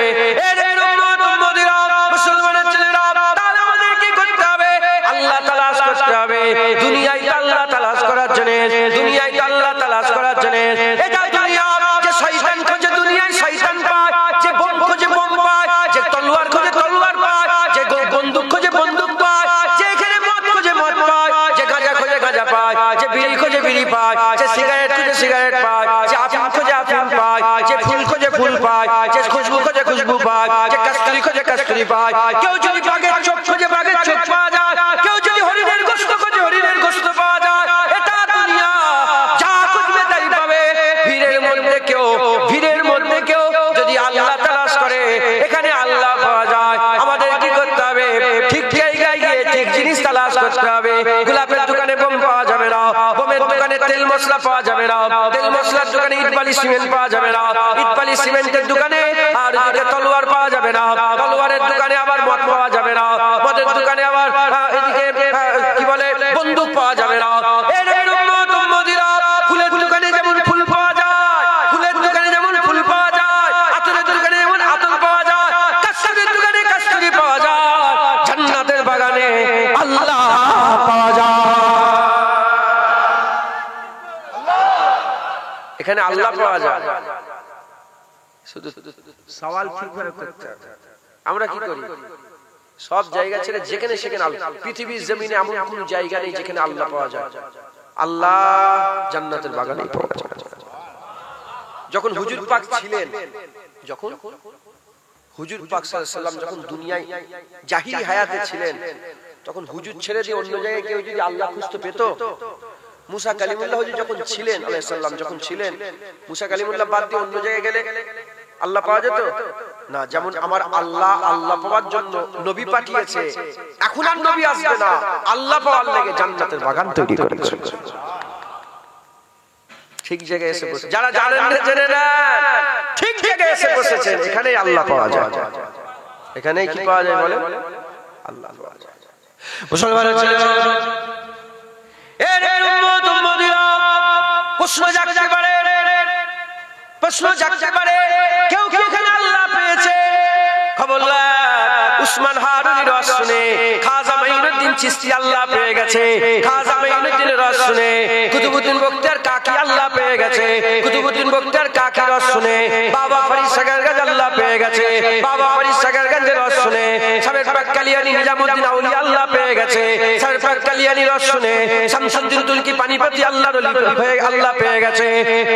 এর উম্মত উম্মতিরা, মুসলমানের ছেলেরা, তাহলে আমাদের কি করতে হবে? আল্লাহ তালাশ করতে হবে। দুনিয়ায় আল্লাহ তালাশ করার জন্য, দুনিয়ায় আল্লাহ তালাশ করার জন্য, এটা দুনিয়া যে শয়তান খোঁজে দুনিয়ায় শয়তান পায়, যে বোম খোঁজে বোম পায়, যে তলোয়ার খোঁজে তলোয়ার পায়, যে বন্দুক খোঁজে বন্দুক পায়, যে এখানে মদ খোঁজে মদ পায়, যে গাঁজা খোঁজে গাঁজা পায়, যে বিড়ি খোঁজে বিড়ি পায়, যে সিগারেট খোঁজে সিগারেট পায়, যে আফিম খোঁজে আফিম পায়, যে ফুল খোঁজে ফুল পায়, যে খুশবু খোঁজে খুশবু পায়, যে কস্তুরি খোঁজে কস্তুরি পায়। কেউ যদি বাঘের চোখ খোঁজে বাঘের চোখ পাওয়া যায়, কেউ যদি হরিণের গোশত খোঁজে হরিণের গোশত পাওয়া যায়। এটা দুনিয়া, যা খুঁজবে তাই পাবে। ভিড়ের মধ্যে কেউ যদি আল্লাহ তালাশ করে, এখানে আল্লাহ পাওয়া যায়। আমাদের কি করতে হবে? ঠিক জায়গায় গিয়ে ঠিক জিনিস তালাশ করতে হবে। গোলাপের দোকানে বোম পাওয়া যাবে না, বোমের দোকানে তেল মশলা পাওয়া যাবে না, তেল মশলার দোকানে ইট বালি সিমেন্ট পাওয়া যাবে না, ইট বালি সিমেন্টের দোকানে আর এদিকে তলোয়ার পাওয়া যাবে না, তলোয়ারের দোকানে আবার মদ পাওয়া যাবে না, মদের দোকানে আবার এদিকে কি বলে বন্দুক পাওয়া যাবে না। এর উম্মত উম্মতিরা, ফুলের দোকানে যেমন ফুল পাওয়া যায়, ফুলের দোকানে যেমন ফুল পাওয়া যায়, আতরের দোকানে যেমন আতর পাওয়া যায়, কস্তুরির দোকানে কস্তুরি পাওয়া যায়, জান্নাতের বাগানে আল্লাহ পাওয়া যায়। এখানে আল্লাহ পাওয়া যায়। শুধু সওয়াল ঠিকভাবে করতে হবে। আমরা কি করি? সব জায়গা ছেড়ে যেখানে সেখানে আল্লাহ। পৃথিবীর জমিনে এমন কোন জায়গা নেই যেখানে আল্লাহ পাওয়া যায়। আল্লাহ জান্নাতের বাগানে পাওয়া যায়। যখন হুজুর পাক ছিলেন, যখন হুজুর পাক সাল্লাল্লাহু আলাইহি ওয়াসাল্লাম যখন দুনিয়ায় জাহিলি হায়াতে ছিলেন, তখন হুজুর ছেড়ে দিয়ে অন্য জায়গায় কেউ যদি আল্লাহ খুঁজতে পেত, মুসা কালিমুল্লাহ হুজুর যখন ছিলেন আলাইহিস সালাম, যখন ছিলেন, মুসা কালিমুল্লাহ বাদ দিয়ে অন্য জায়গায় গেলে আল্লাহ পাওয়া যেত না। যেমন আমার আল্লাহ আল্লাহ পাওয়ার জন্য নবী পাঠিয়েছে, এখন আর নবী আসবে না, আল্লাহ পাওয়ার লেগে জান্নাতের বাগান তৈরি করেছে। ঠিক জায়গায় এসে বসে, যারা জানেন না জেনে না, ঠিক জায়গায় এসে বসেছেন। এখানেই আল্লাহ পাওয়া যায়, এখানেই কি পাওয়া যায় বলে? আল্লাহ পাওয়া যায়। মুসলমানের ছেলেরা, এর উম্মত উম্মতিরা, প্রশ্ন জাগতে পারে, প্রশ্ন জাগতে পারে, কেউ কেউ এখানে আল্লাহ পেয়েছে। খবরদার, উসমান হারুনির রস শুনে খাজা মাইনুদ্দিন চিশতি আল্লাহ পেয়ে গেছে, খাজা মাইনুদ্দিনের রস শুনে কুতুবউদ্দিন বখতিয়ার কাকি আল্লাহ পেয়ে গেছে, কুতুবউদ্দিন বখতিয়ার কাকি রস শুনে বাবা ফরিদ সাগরগঞ্জ আল্লাহ পেয়ে গেছে, বাবা ফরিদ সাগরগঞ্জের রস শুনে সাবের পাক কালিয়ানি নিজামউদ্দিন আউলিয়া আল্লাহ পেয়ে গেছে, সাবের পাক কালিয়ানি রস শুনে শামসুদ্দিন তুর্কি পানিপতি আল্লাহর ওলি হয়ে আল্লাহ পেয়ে গেছে,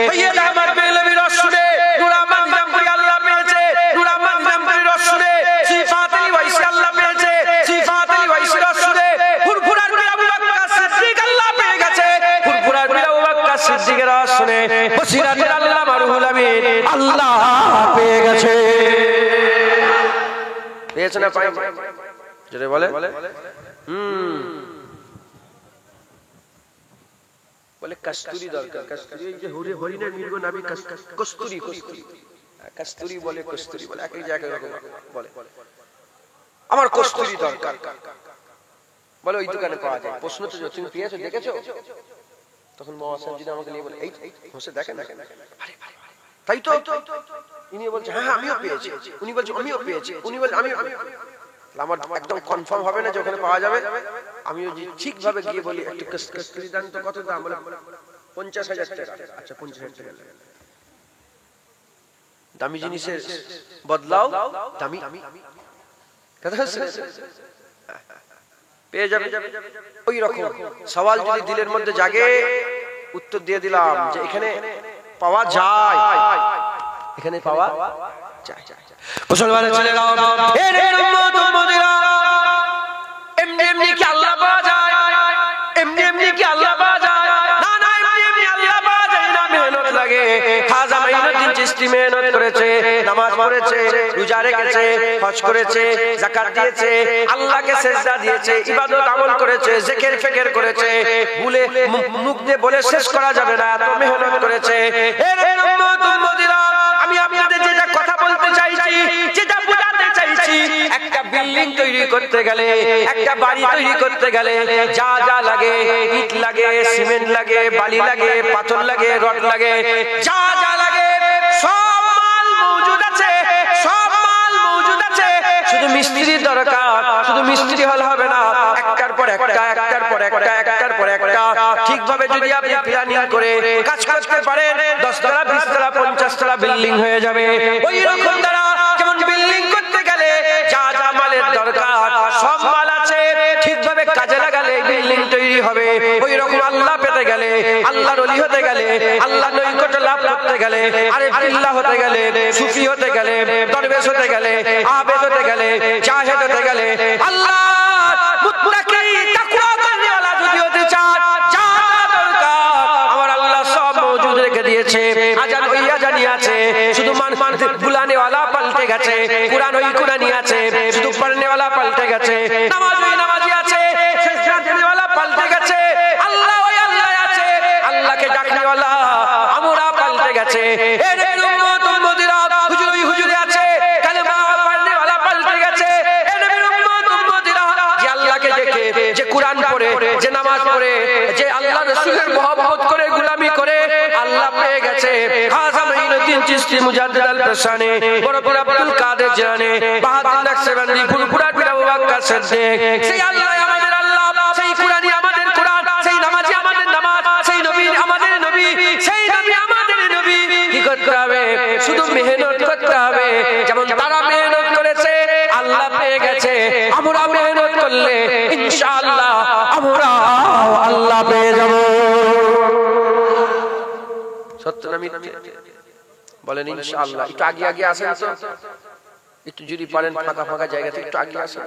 সৈয়দ আহমদ বেলভি রস শুনে নূর আহমদ নিজামপুরি আল্লাহ পেয়েছে, নূর আহমদ নিজামপুরি রস শুনে সিফাত আলী ওয়াইসি আল্লাহ পেয়েছে, সিফাত আলী ওয়াইসি রস শুনে ফুরফুরার পীর আবু বকর সিদ্দিক আল্লাহ পেয়ে গেছে, ফুরফুরার পীর আবু বকর সিদ্দিকের রস শুনে বসিরাতের আল্লামা রুহুল আমিন আল্লাহ পেয়ে গেছে। পেয়েছে না পাই? যদি বলে বলে কস্তুরি দরকার, কস্তুরি এই যে হরিণের মৃগ নাভি কস্তুরি, কস্তুরি কস্তুরি বলে, কস্তুরি বলে, এক এক জায়গায় এরকম বলে, আমার কস্তুরি দরকার বলে, ওই দোকানে পাওয়া যায়। প্রশ্ন তো তুমি পেয়েছো, দেখেছো? তখন মহাসাহেব আমাকে নিয়ে বলে, এই হোসে দেখেন, তাই তো? ইনি বলছে হ্যাঁ আমিও পেয়েছি, উনি বলছে আমিও পেয়েছি, উনি বলছে আমিও। আমার একদম কনফার্ম হবে না যে ওখানে পাওয়া যাবে। আমিও ঠিকভাবে গিয়ে বলি একটু কস্তুরি দান তো, কত দাম? বলে 50,000 টাকা। আচ্ছা 50,000 টাকা। দামি জিনিসের বদলাও দামি কথা হচ্ছে, পেয়ে যাবে। ওই রকম সওয়াল যদি দিলের মধ্যে জাগে, উত্তর দিয়ে দিলাম যে এখানে পাওয়া যায়, এখানে পাওয়া যায়। মুসলমানের ছেলেরাও এমনি এমনি কি আল্লাহ পাওয়া যায়? এমনি এমনি কি আল্লাহ পাওয়া যায়? না না, এমনি এমনি আল্লাহ পাওয়া যায় না, মেহনত লাগে। খাজা মাইনুদ্দিন চিশতি মেহনত করেছে, নামাজ পড়েছে, রোজা রেখেছে, হজ করেছে, যাকাত দিয়েছে, আল্লাহকে সিজদা দিয়েছে, ইবাদত আমল করেছে, জিকির ফিকির করেছে, বলে মুখ দিয়ে বলে শেষ করা যাবে না, এত মেহনত করেছে। আমি আপনাদের যেটা কথা বলতে চাইছি, যেটা বোঝাতে চাইছি, একটা বিল্ডিং তৈরি করতে গেলে, একটা বাড়ি তৈরি করতে গেলে যা যা লাগে, ইট লাগে, সিমেন্ট লাগে, বালি লাগে, পাথর লাগে, রড লাগে, যা যা লাগে সব মাল মজুদ আছে, সব মাল মজুদ আছে। শুধু মিস্ত্রির দরকার। শুধু মিস্ত্রি হলে হবে না, একটার পর একটা, একটার পর একটা, একটার পর একটা ঠিকভাবে যদি আপনি প্ল্যানিং করে কাজ করতে পারেন, 10 তলা, 20 তলা, 50 তলা বিল্ডিং হয়ে যাবে। ওই রকম দ্বারা যেমন বিল্ডিং করতে গেলে যা যা মালের দরকার সব মাল আছে, ঠিকভাবে কাজে লাগালে বিল্ডিং তৈরি হবে। ওই রকম আল্লাহ পেতে গেলে, আল্লাহর ওলি হতে গেলে, আল্লাহ নৈকট্য লাভ করতে গেলে, আরিফ বিল্লাহ হতে গেলে, সুফি হতে গেলে, দরবেশ হতে গেলে, আবেদ হতে গেলে, জাহেদ হতে গেলে, আল্লাহ মুত্তাকি তাকওয়া করনেওয়ালা যদি হতে চান, যা দরকার আমার আল্লাহ সব মজুদ রেখে দিয়েছে। আজান ওই আজানি আছে, শুধু মান বুলানেওয়ালা পাল্টে গেছে। কুরআন ওই কুরআনই আছে, শুধু পড়নেওয়ালা পাল্টে গেছে। নামাজ ওই নামাজি আছে, সিজদা দেনেওয়ালা পাল্টে গেছে। আল্লাহ ওই আল্লাহ আছে, আল্লাহকে ডাকনেওয়ালা আমরা পাল্টে গেছে। এ রে উম্মত উম্মতিরা, হুজুর ওই হুজুরে আছে, কালেমা পড়নেওয়ালা পাল্টে গেছে। এ নবীর উম্মত উম্মতিরা, যে আল্লাহকে দেখে, যে কুরআন পড়ে, যে নামাজ পড়ে, যে আল্লাহ রাসূলের মহব্বত করে, গোলামি করে আল্লাহ পেয়ে গেছে। খাজা মাইনুদ্দিন চিশতি মুজাদ্দিদ আল-ফসানি, বড় পীর আব্দুল কাদের জিলানী, বাহাদুর নকশবন্দি, ফুরফুরা পীর আবু বকর সিদ্দিক, সেই আল্লাহ আমাদের আল্লাহ, সেই কুরআনই আমাদের কুরআন, সেই নামাজি আমাদের নামাজ, সেই নবী আমাদের নবী, সেই নবী আমাদের নবী। কি করতে হবে? শুধু মেহনত করতে হবে। যেমন তারা মেহনত করেছে আল্লাহ পেয়ে গেছে, আমরা মেহনত করলে ইনশাআল্লাহ আমরা আল্লাহ পেয়ে যাব। সত্য না মিথ্যা? বলেন ইনশাআল্লাহ। একটু আগে আগে আসেন তো, একটু যদি পারেন ফাঁকা ফাঁকা জায়গা থেকে একটু আগে আসেন।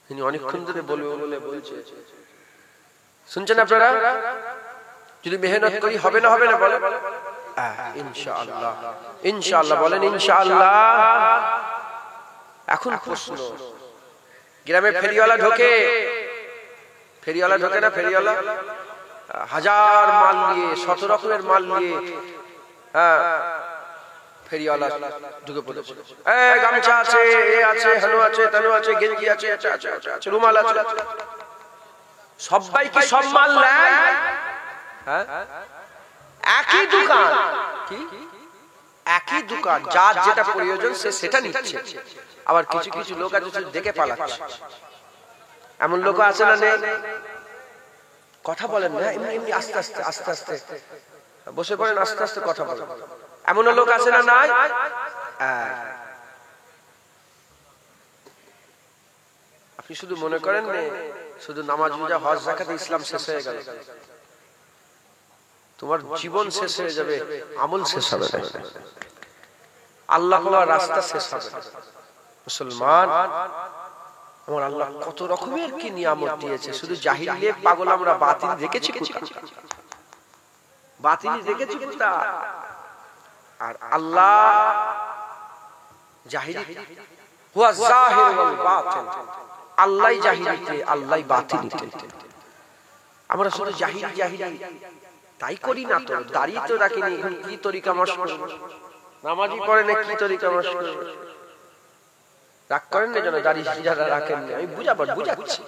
তিনি অনেকক্ষণ ধরে বলবে বলে বলছে, শুনছেন আপনারা? যদি মেহনত করি হবে না, হবে না বলেন ইনশাআল্লাহ। ইনশাআল্লাহ বলেন ইনশাআল্লাহ। এখন প্রশ্ন, গ্রামে ফেরিওয়ালা ঢোকে, ফেরিওয়ালা ঢোকে না? ফেরিওয়ালা হাজার মাল নিয়ে, 100 রকমের মাল নিয়ে, হ্যাঁ, ফেরিওয়ালা ঢুকে পড়েছে। গামছা আছে, এ আছে, হানু আছে, তানু আছে, গেঞ্জি আছে, আছে, রুমাল আছে। সবাই কি সব মাল নেয়? হ্যাঁ, একই দোকান, কি একই দোকান, যার যেটা প্রয়োজন সে সেটা নিচ্ছে। আবার কিছু কিছু লোক আছে দেখে পালাচ্ছে। এমন লোক আছে না? নেই? কথা বলেন না, এমনি এমনি আস্তে আস্তে আস্তে আস্তে বসে পড়েন, আস্তে আস্তে কথা বলেন। এমন লোক আছে না? নাই? আপনি শুধু মনে করেন না শুধু নামাজ রোজা হজ যাকাত ইসলাম শেষ হয়ে গেল, তোমার জীবন শেষ হয়ে যাবে, আমল শেষ হবে না, আল্লাহ পাওয়ার রাস্তা শেষ হবে না। মুসলমান, আমার আল্লাহ কত রকমের কি নিয়ামত দিয়েছে। শুধু জাহিলিয়ে পাগল আমরা বাতিল দেখেছি কোথায়? বাতিল দেখেছি কোথায়? আর আল্লাহ জাহিলি হুয়া জাহির ওয়াল বাতিল, আল্লাহই জাহিলিতে, আল্লাহই বাতিলিতে। আমরা শুধু জাহিল জাহিলি তাই করি না তো, দাড়ি তো রাখিনি, কি তরিকা মশক, নামাজি পড়ে না, কি তরিকা মশক, রাগ করেন না যেন দাড়ি যারা রাখেন, আমি বুঝাচ্ছি।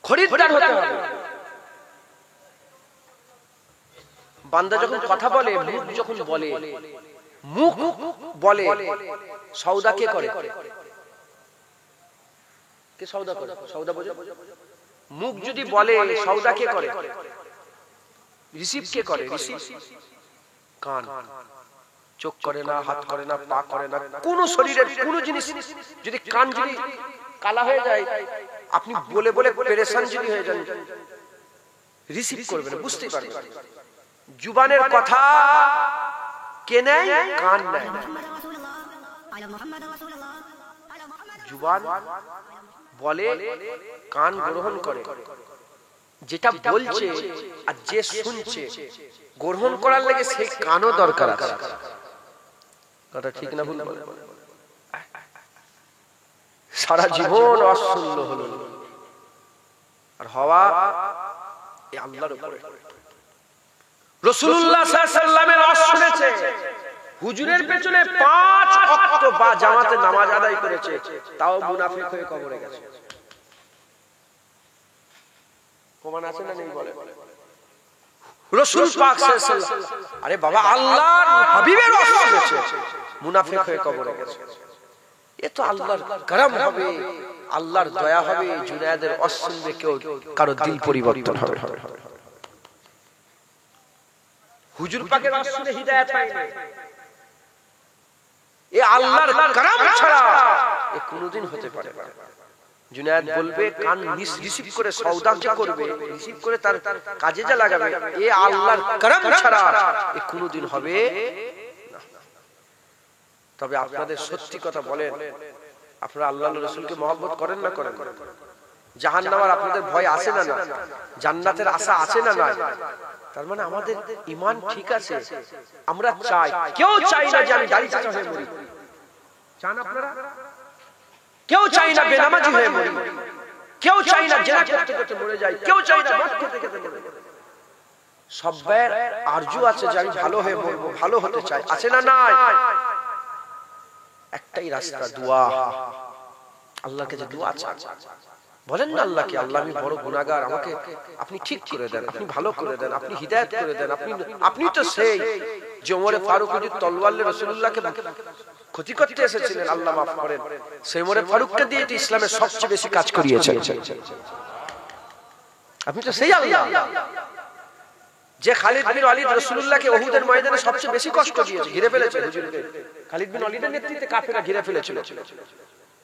খরিদ্দার হতে হবে। বান্দা যখন কথা বলে, মুখ যখন বলে, মুখ বলে, সওদা কে করে? কে সওদা করে? সওদা বোঝো? মুখ যদি বলে, সওদা কে করে? রিসিভ কে করে? রিসিভ কান। চোখ করে না, হাত করে না, পা করে না, কোন শরীরের কোন জিনিস যদি কান যদি কালা হয়ে যায় আপনি বলে বলে পেরেশান যদি হয়ে যান, রিসিভ করবেন, বুঝতেই পারবেন। জুবানের কথা কে নেয়? কান নেয়। জুবান বলে, কান গ্রহণ করে। যেটা বলছে আর যে শুনছে, গ্রহণ করার লাগে সেই কানও দরকার আছে। কথা ঠিক না ভুল? সারা জীবন অশূন্য হলো, আর হওয়া এই আল্লাহর উপরে। রাসূলুল্লাহ সাল্লাল্লাহু আলাইহি ওয়াসাল্লামের ওয়াজ শুনেছে, হুজুরের পেছনে 5 ওয়াক্ত বা জামাতে নামাজ আদায় করেছে, তাও মুনাফিক হয়ে কবরে গেছে। প্রমাণ আছে না নেই? বলে রাসূল পাক সাল্লাল্লাহু আলাইহি ওয়াসাল্লাম, আরে বাবা, আল্লাহর হাবিবের ওয়াজ শুনেছে, মুনাফিক হয়ে কবরে গেছে। এ তো আল্লাহর করম হবে, আল্লাহর দয়া হবে। জুনায়েদের ওয়াজ শুনবে কেউ, কারো দিল পরিবর্তন হবে। হুজুর পাকের ওয়াজ শুনে হিদায়াত হয় না, এ আল্লাহর করম ছাড়া এ কোনোদিন হতে পারে না। জুনায়েদ বলবে, কান রিসিভ করে সওদা যে করবে, রিসিভ করে তার কাজে যা লাগাবে, এ আল্লাহর করম ছাড়া এ কোনোদিন হবে না। তবে আপনাদের সত্যি কথা বলেন, আপনারা আল্লাহ রাসূলকে মহব্বত করেন না করেন? জাহান্নামের আপনাদের ভয় আছে না না? জান্নাতের আশা আছে না না? তার মানে আমাদের ঈমান ঠিক আছে। আমরা চাই, কেউ চাই না যে আমি দাড়ি চাচা হয়ে মরি। চান আপনারা? কেউ চাই না বেনামাজি হয়ে মরি, কেউ চাই না জিনা করতে করতে মরে যাই, কেউ চাই না মদ খেতে খেতে মরে যাই। সবার আরজু আছে যে আমি ভালো হয়ে মরবো, ভালো হতে চাই, আছে না নাই? একটাই রাস্তা, দোয়া। আল্লাহর কাছে দোয়া চান, বলেন না আল্লাহকে, আল্লাহ আমি বড় গুনাহগার, আমাকে আপনি ঠিক করে দেন, আপনি ভালো করে দেন, আপনি হিদায়াত করে দেন। আপনি তো সেই যে ওমরে ফারুক যদি তলোয়ার নিয়ে রাসূলুল্লাহকে ক্ষতি করতে এসেছিলেন, আল্লাহ মাফ করেন, সেই ওমরে ফারুককে দিয়ে ইসলামের সবচেয়ে বেশি কাজ করিয়েছেন। আপনি তো সেই আল্লাহ যে খালিদ বিন ওয়ালিদ রাসূলুল্লাহকে উহুদের ময়দানে সবচেয়ে বেশি কষ্ট দিয়েছে, ঘিরে ফেলেছে হুজুরকে। খালিদ বিন ওয়ালিদের নেতৃত্বে কাফেররা ঘিরে ফেলেছিল।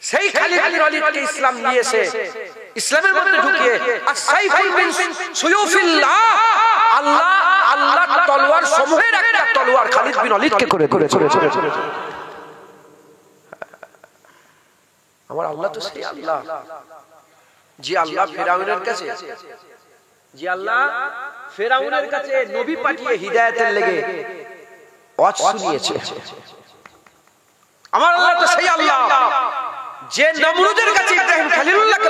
সেই খালিদ বিন ওয়ালিদকে ইসলাম নিয়েছে, ইসলামের মধ্যে ঢুকিয়ে আস-সাইফুল মিন সুয়ুফিল্লাহ, আল্লাহর তলোয়ার সমূহের একটা তলোয়ার খালিদ বিন ওয়ালিদকে করে করেছে। আমার আল্লাহ তো সেই আল্লাহ যে আল্লাহ ফেরাউনের কাছে, যে আল্লাহ ফেরাউনের কাছে নবী পাঠিয়ে হিদায়াতের লেগে ওয়াজ শুনিয়েছে। আমার আল্লাহ তো সেই আল্লাহ যে নমরুদের কাছে ইব্রাহিম খলিলুল্লাহকে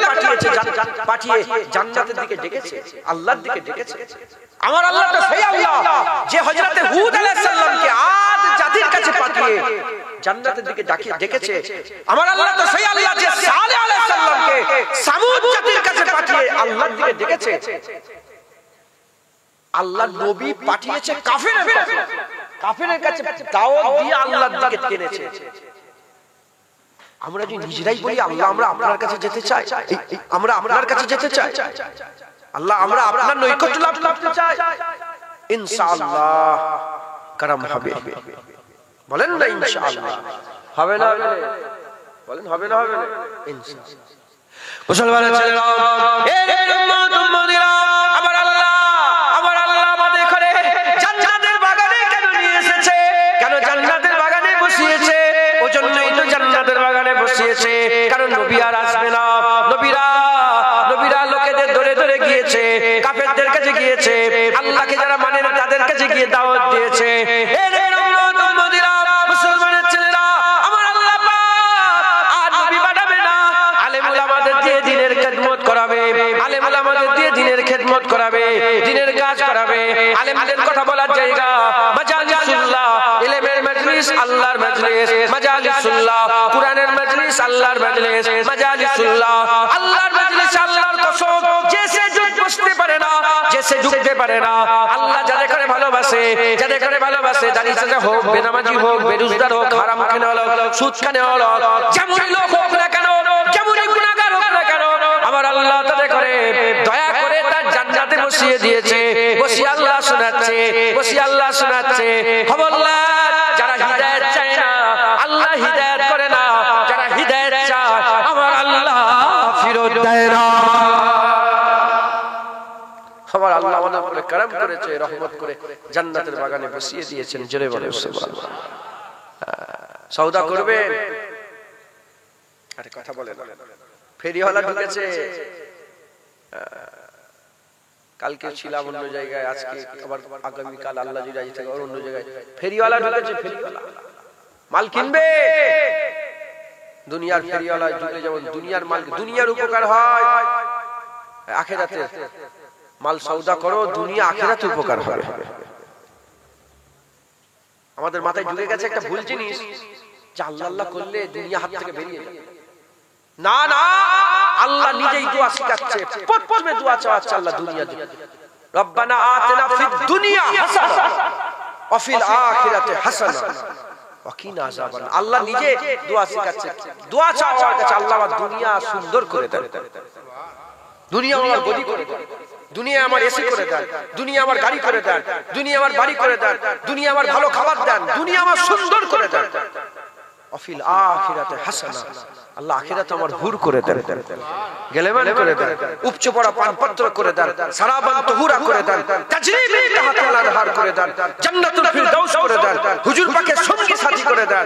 পাঠিয়ে জান্নাতের দিকে ডেকেছে, আল্লাহর দিকে ডেকেছে। আমার আল্লাহ তো সেই আল্লাহ যে হযরতে হুদ আলাইহিস সালামকে আদ জাতির কাছে পাঠিয়ে জান্নাতের দিকে ডেকেছে। আমার আল্লাহ তো সেই আল্লাহ যে সালেহ আলাইহিস সালামকে সামুদ জাতির কাছে পাঠিয়ে আল্লাহর দিকে ডেকেছে। আল্লাহ নবী পাঠিয়েছে কাফেরের কাছে দাওয়াত দিয়ে আল্লাহর দিকে টেনেছে। আমরা যদি নিজেরাই বলি আল্লাহ আমরা আপনার কাছে যেতে চাই, আমরা আপনার কাছে যেতে চাই, আল্লাহ আমরা আপনার নৈকট্য লাভ করতে চাই, ইনশাআল্লাহ করম হবে। বলেন না ইনশাআল্লাহ হবে না? বলেন হবে না? হবে না ইনশাআল্লাহ। মুসলমানের ছেলেরা, এর উম্মত-উম্মতিরা, আমার আল্লাহ আমাদের করে জান্নাতের বাগানে কেন নিয়ে এসেছে? কেন জান্নাতের বাগানে বসিয়েছে? ওজন্যই তো জান্নাতের বাগানে বসিয়েছে, কারণ নবী আর আসবে না। নবীরা লোকেদের ধরে ধরে গিয়েছে, কাফেরদের কাছে গিয়েছে, আল্লাহকে যারা মানে না তাদের কাছে গিয়ে দাওয়াত দিয়েছে। এর উম্মত-উম্মতিরা, মুসলমানের ছেলেরা, আমার আল্লাহ আর নবী পাঠাবে না, আলেম উলামাদের দিয়ে দিনের খেদমত করাবে, আলেম উলামাদের দিয়ে দিনের খেদমত করাবে, দিনের কাজ করাবে। আলেমদের কথা বলার জায়গা মাজালিসুল্লাহ, ইলমের মজলিস, আল্লাহর মজলিস, মাজালিসুল্লাহ, কুরআনের মজলিস, আল্লাহর মজলিস, মাজালিসুল্লাহ, আল্লাহর মজলিস। আল্লাহর কসম, যে সে বসতে পারে না, যে সে ঢুকতে পারে না, আল্লাহ যাদের করে ভালোবাসে, যাদের করে ভালোবাসে, দাড়ি চাচা হোক, বেনামাজি হোক, বেরুজদার হোক, হারাম খানে হোক, সুদ খানে হোক, যেমনই লোক হোক না কেন, যেমনই গুনাহগার হোক না কেন, আমার আল্লাহ তাদের করে দয়া করে তার জান্নাতে বসিয়ে দিয়েছে। বসিয়ে আল্লাহ শোনাচ্ছে, বসিয়ে আল্লাহ শোনাচ্ছে। খবরদার, যারা হিদায়াত চায় না, আল্লাহ হিদায়াত করে না। যারা হিদায়াত চায়, আমার আল্লাহ ফিরত দেয় না। আমার আল্লাহ আমাদের উপরে করম করেছে, রহমত করে জান্নাতের বাগানে বসিয়ে দিয়েছেন। জোরে বলে সুবহানাল্লাহ। সওদা করবেন, আরে কথা বলে না। ফেরিওয়ালা ঢুকেছে, কালকে ছিলাম অন্য জায়গায়, আজকে আবার আগামীকাল আল্লাহ যদি রাজি থাকে অন্য জায়গায়। ফেরিওয়ালা ঢুকেছে, ফেরিওয়ালা মাল কিনবে। দুনিয়ার ফেরিওয়ালা যুগে যেমন দুনিয়ার মাল, দুনিয়ার উপকার হয়, আখিরাতে মাল সওদা করো, দুনিয়া আখিরাতে উপকার হবে। আমাদের মাথায় ঢুকে গেছে একটা ভুল জিনিস যে আল্লাহ আল্লাহ করলে দুনিয়া হাত থেকে বেরিয়ে যাবে। না না, আল্লাহ নিজেই দোয়া শিখাচ্ছে। প্রথমে দোয়া চাওয়াচ্ছে আল্লাহ দুনিয়া দিয়ে, রব্বানা আতিনা ফিদ দুনিয়া হাসানা ওয়া ফিল আখিরাতি হাসানা ওয়া কিনা আযাবান। আল্লাহ নিজে দোয়া শিখাচ্ছে। দোয়া চাওয়ার কাছে আল্লাহ আমার দুনিয়া সুন্দর করে দেন, দুনিয়া আমার গদি করে দেন, দুনিয়া আমার এসি করে দেন, দুনিয়া আমার গাড়ি করে দেন, দুনিয়া আমার বাড়ি করে দেন, দুনিয়া আমার ভালো খাবার দেন, দুনিয়া আমার সুন্দর করে দেন। অফিল আখিরাতে হাসানা, আল্লাহ আখিরাতে আমার হুর করে দেন, গেলেমান করে দেন, উপচে পড়া পানপত্র করে দেন, সারাবান তহুরা করে দেন, তাজরিবে তাহাতুল আনহার করে দেন, জান্নাতুল ফিরদাউস করে দেন, হুজুর পাকের সঙ্গী সাথী করে দেন,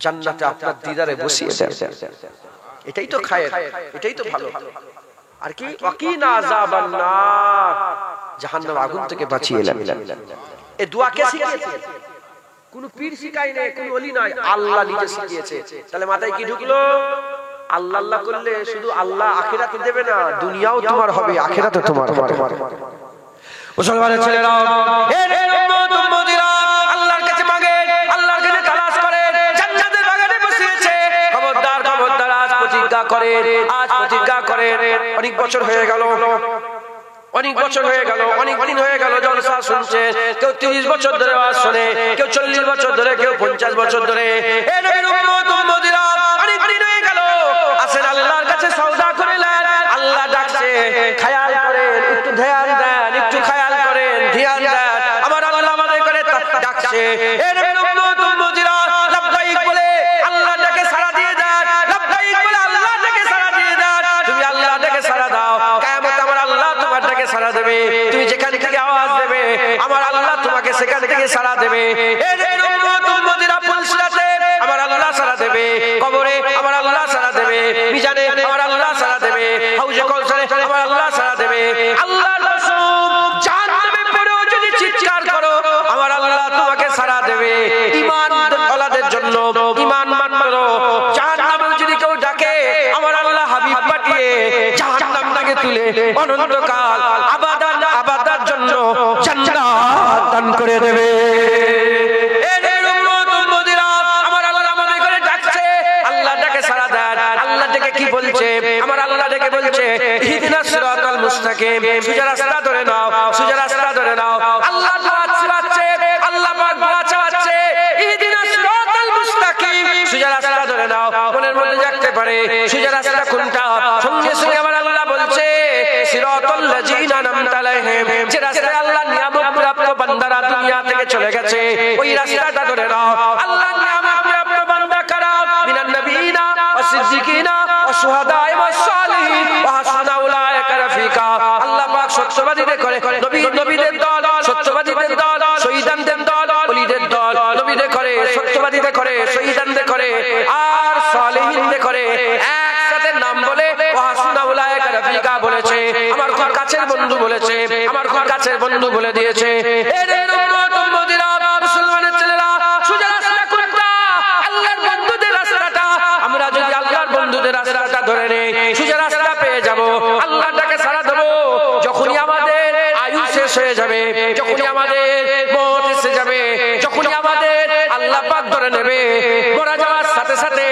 জান্নাতে আপনার দিদারে বসিয়ে দেন। এটাই তো খায়ের, এটাই তো ভালো। আর কি ওয়াকিনা আযাবান নার, জাহান্নাম আগুন থেকে বাঁচিয়ে নেন। এই দোয়া কে শিখিয়েছে? কোন পীর শিখায় নাই, কোন ওলি নয়, আল্লাহ নিজে শিখিয়েছে। তাহলে মাথায় কি ঢুকলো? আল্লাহ আল্লাহ করলে শুধু আল্লাহ আখিরাতে দেবে না, দুনিয়াও তোমার হবে, আখিরাতে তোমার হবে। মুসলমানের ছেলেরা, হে উম্মত উম্মতিরা, আল্লাহর কাছে মাগেন, আল্লাহর কাছে তালাশ করেন, জান্নাতের বাগানে বসিয়েছে। খবরদার খবরদার, আজ প্রতিজ্ঞা করেন, আজ প্রতিজ্ঞা করেন। অনেক বছর হয়ে গেল, অনেক বছর হয়ে গেল, অনেক দিন হয়ে গেল জলসা শুনছে। কেউ 30 বছর ধরে ওয়াজ শুনে, কেউ 40 বছর ধরে, কেউ 50 বছর ধরে। হে নবীর উম্মত উম্মতিরা, অনেক দিন হয়ে গেল, আসেন আল্লাহর কাছে সওদা করে নেন। আল্লাহ ডাকছে, খেয়াল করেন, একটু ধ্যান দেন, একটু খেয়াল করেন, ধ্যান দেন। আমার আল্লাহ আমাদের করে ডাকছে। হে নবীর উম্মত উম্মতিরা, লাব্বাইক বলে আল্লাহ ডাকে সাড়া দিয়ে দেন, লাব্বাইক বলে আল্লাহ ডাকে সাড়া দিয়ে দেন। তুমি আল্লাহ ডাকে সাড়া দাও, কিয়ামত আমার আল্লাহ তোমার ডাকে সাড়া দেবে। তুমি যেখান থেকে আওয়াজ দেবে, আমার আল্লাহ তোমাকে সেখান থেকে সাড়া দেবে। এই যে উম্মত উম্মতিরা, পুলসিরাতে আমার আল্লাহ সাড়া দেবে, কবরে আমার আল্লাহ সাড়া দেবে, মিজানে আমার আল্লাহ সাড়া দেবে, হাউজে কাউসারে আমার আল্লাহ সাড়া দেবে। আল্লাহর কসম, জাহান্নামে পড়েও যদি চিৎকার করো, আমার আল্লাহ তোমাকে সাড়া দেবে। ঈমান ওয়ালাদের জন্য ঈমান মানো। জাহান্নামে যদি কেউ ডাকে, আমার আল্লাহ হাবিব পাঠিয়ে জাহান্নাম থেকে তুলে অনন্তকাল আবাদান আবাদার জন্য জান্নাত দান করে দেবে। এই উম্মত উম্মতিরা, আমার আল্লাহ আমাদের করে ডাকছে, আল্লাহ ডাকে সাড়া দেন। আল্লাহ ডেকে কি বলছে? আমার আল্লাহ ডেকে বলছে, ইহদিনাস সিরাতাল মুস্তাকিম, সোজা রাস্তা ধরে নাও, সোজা রাস্তা ধরে নাও। আল্লাহ দোয়া চাচ্ছে, আল্লাহ পাক দোয়া চাচ্ছে, ইহদিনাস সিরাতাল মুস্তাকিম, সোজা রাস্তা ধরে নাও। মনের মধ্যে জাগতে পারে সোজা রাস্তা কোনটা? সঙ্গে সঙ্গে আমার আল্লাহ বলছে, সিরাতাল লাযিনা আনআমতা আলাইহিম, যে রাস্তায় আল্লাহ নিয়ামত প্রাপ্ত বান্দারা দুনিয়া থেকে চলে গেছে, ওই রাস্তাটা ধরে নাও। আল্লাহ নিয়ামত প্রাপ্ত বান্দা কারা? মিনান নবিয়িনা ওয়াস সিদ্দিকিনা ওয়াস শুহাদায়ে ওয়াস সালিহিন ওয়া হাসুনা উলাইকা রাফিকা। আল্লাহ পাক সত্যবাদীদের করে, নবীদের দল, সত্যবাদীদের দল, শহীদানদের দল, ওলিদের দল। নবীদের করে, সত্যবাদীদের করে, শহীদানদের করে, আর সালিহিনদের করে। একসাথে নাম বলে ওয়া হাসুনা উলাইকা রাফিকা বলেছে। আমার খুব কাছের বন্ধু বলেছে, আমার খুব কাছের বন্ধু বলে দিয়েছে। এই উম্মত উম্মতিরা, মুসলমানের ছেলেরা, সোজা রাস্তা কোনটা? আল্লাহর বন্ধুদের রাস্তাটা। আমরা যদি আল্লাহর বন্ধুদের রাস্তাটা ধরে নেই, সোজা রাস্তা পেয়ে যাব। আল্লাহ ডাকে সাড়া দেব। যখনই আমাদের আয়ু শেষ হয়ে যাবে, যখনই আমাদের মওত এসে যাবে, যখনই আমাদের আল্লাহ পাক ধরে নেবে, মরা যাওয়ার সাথে সাথে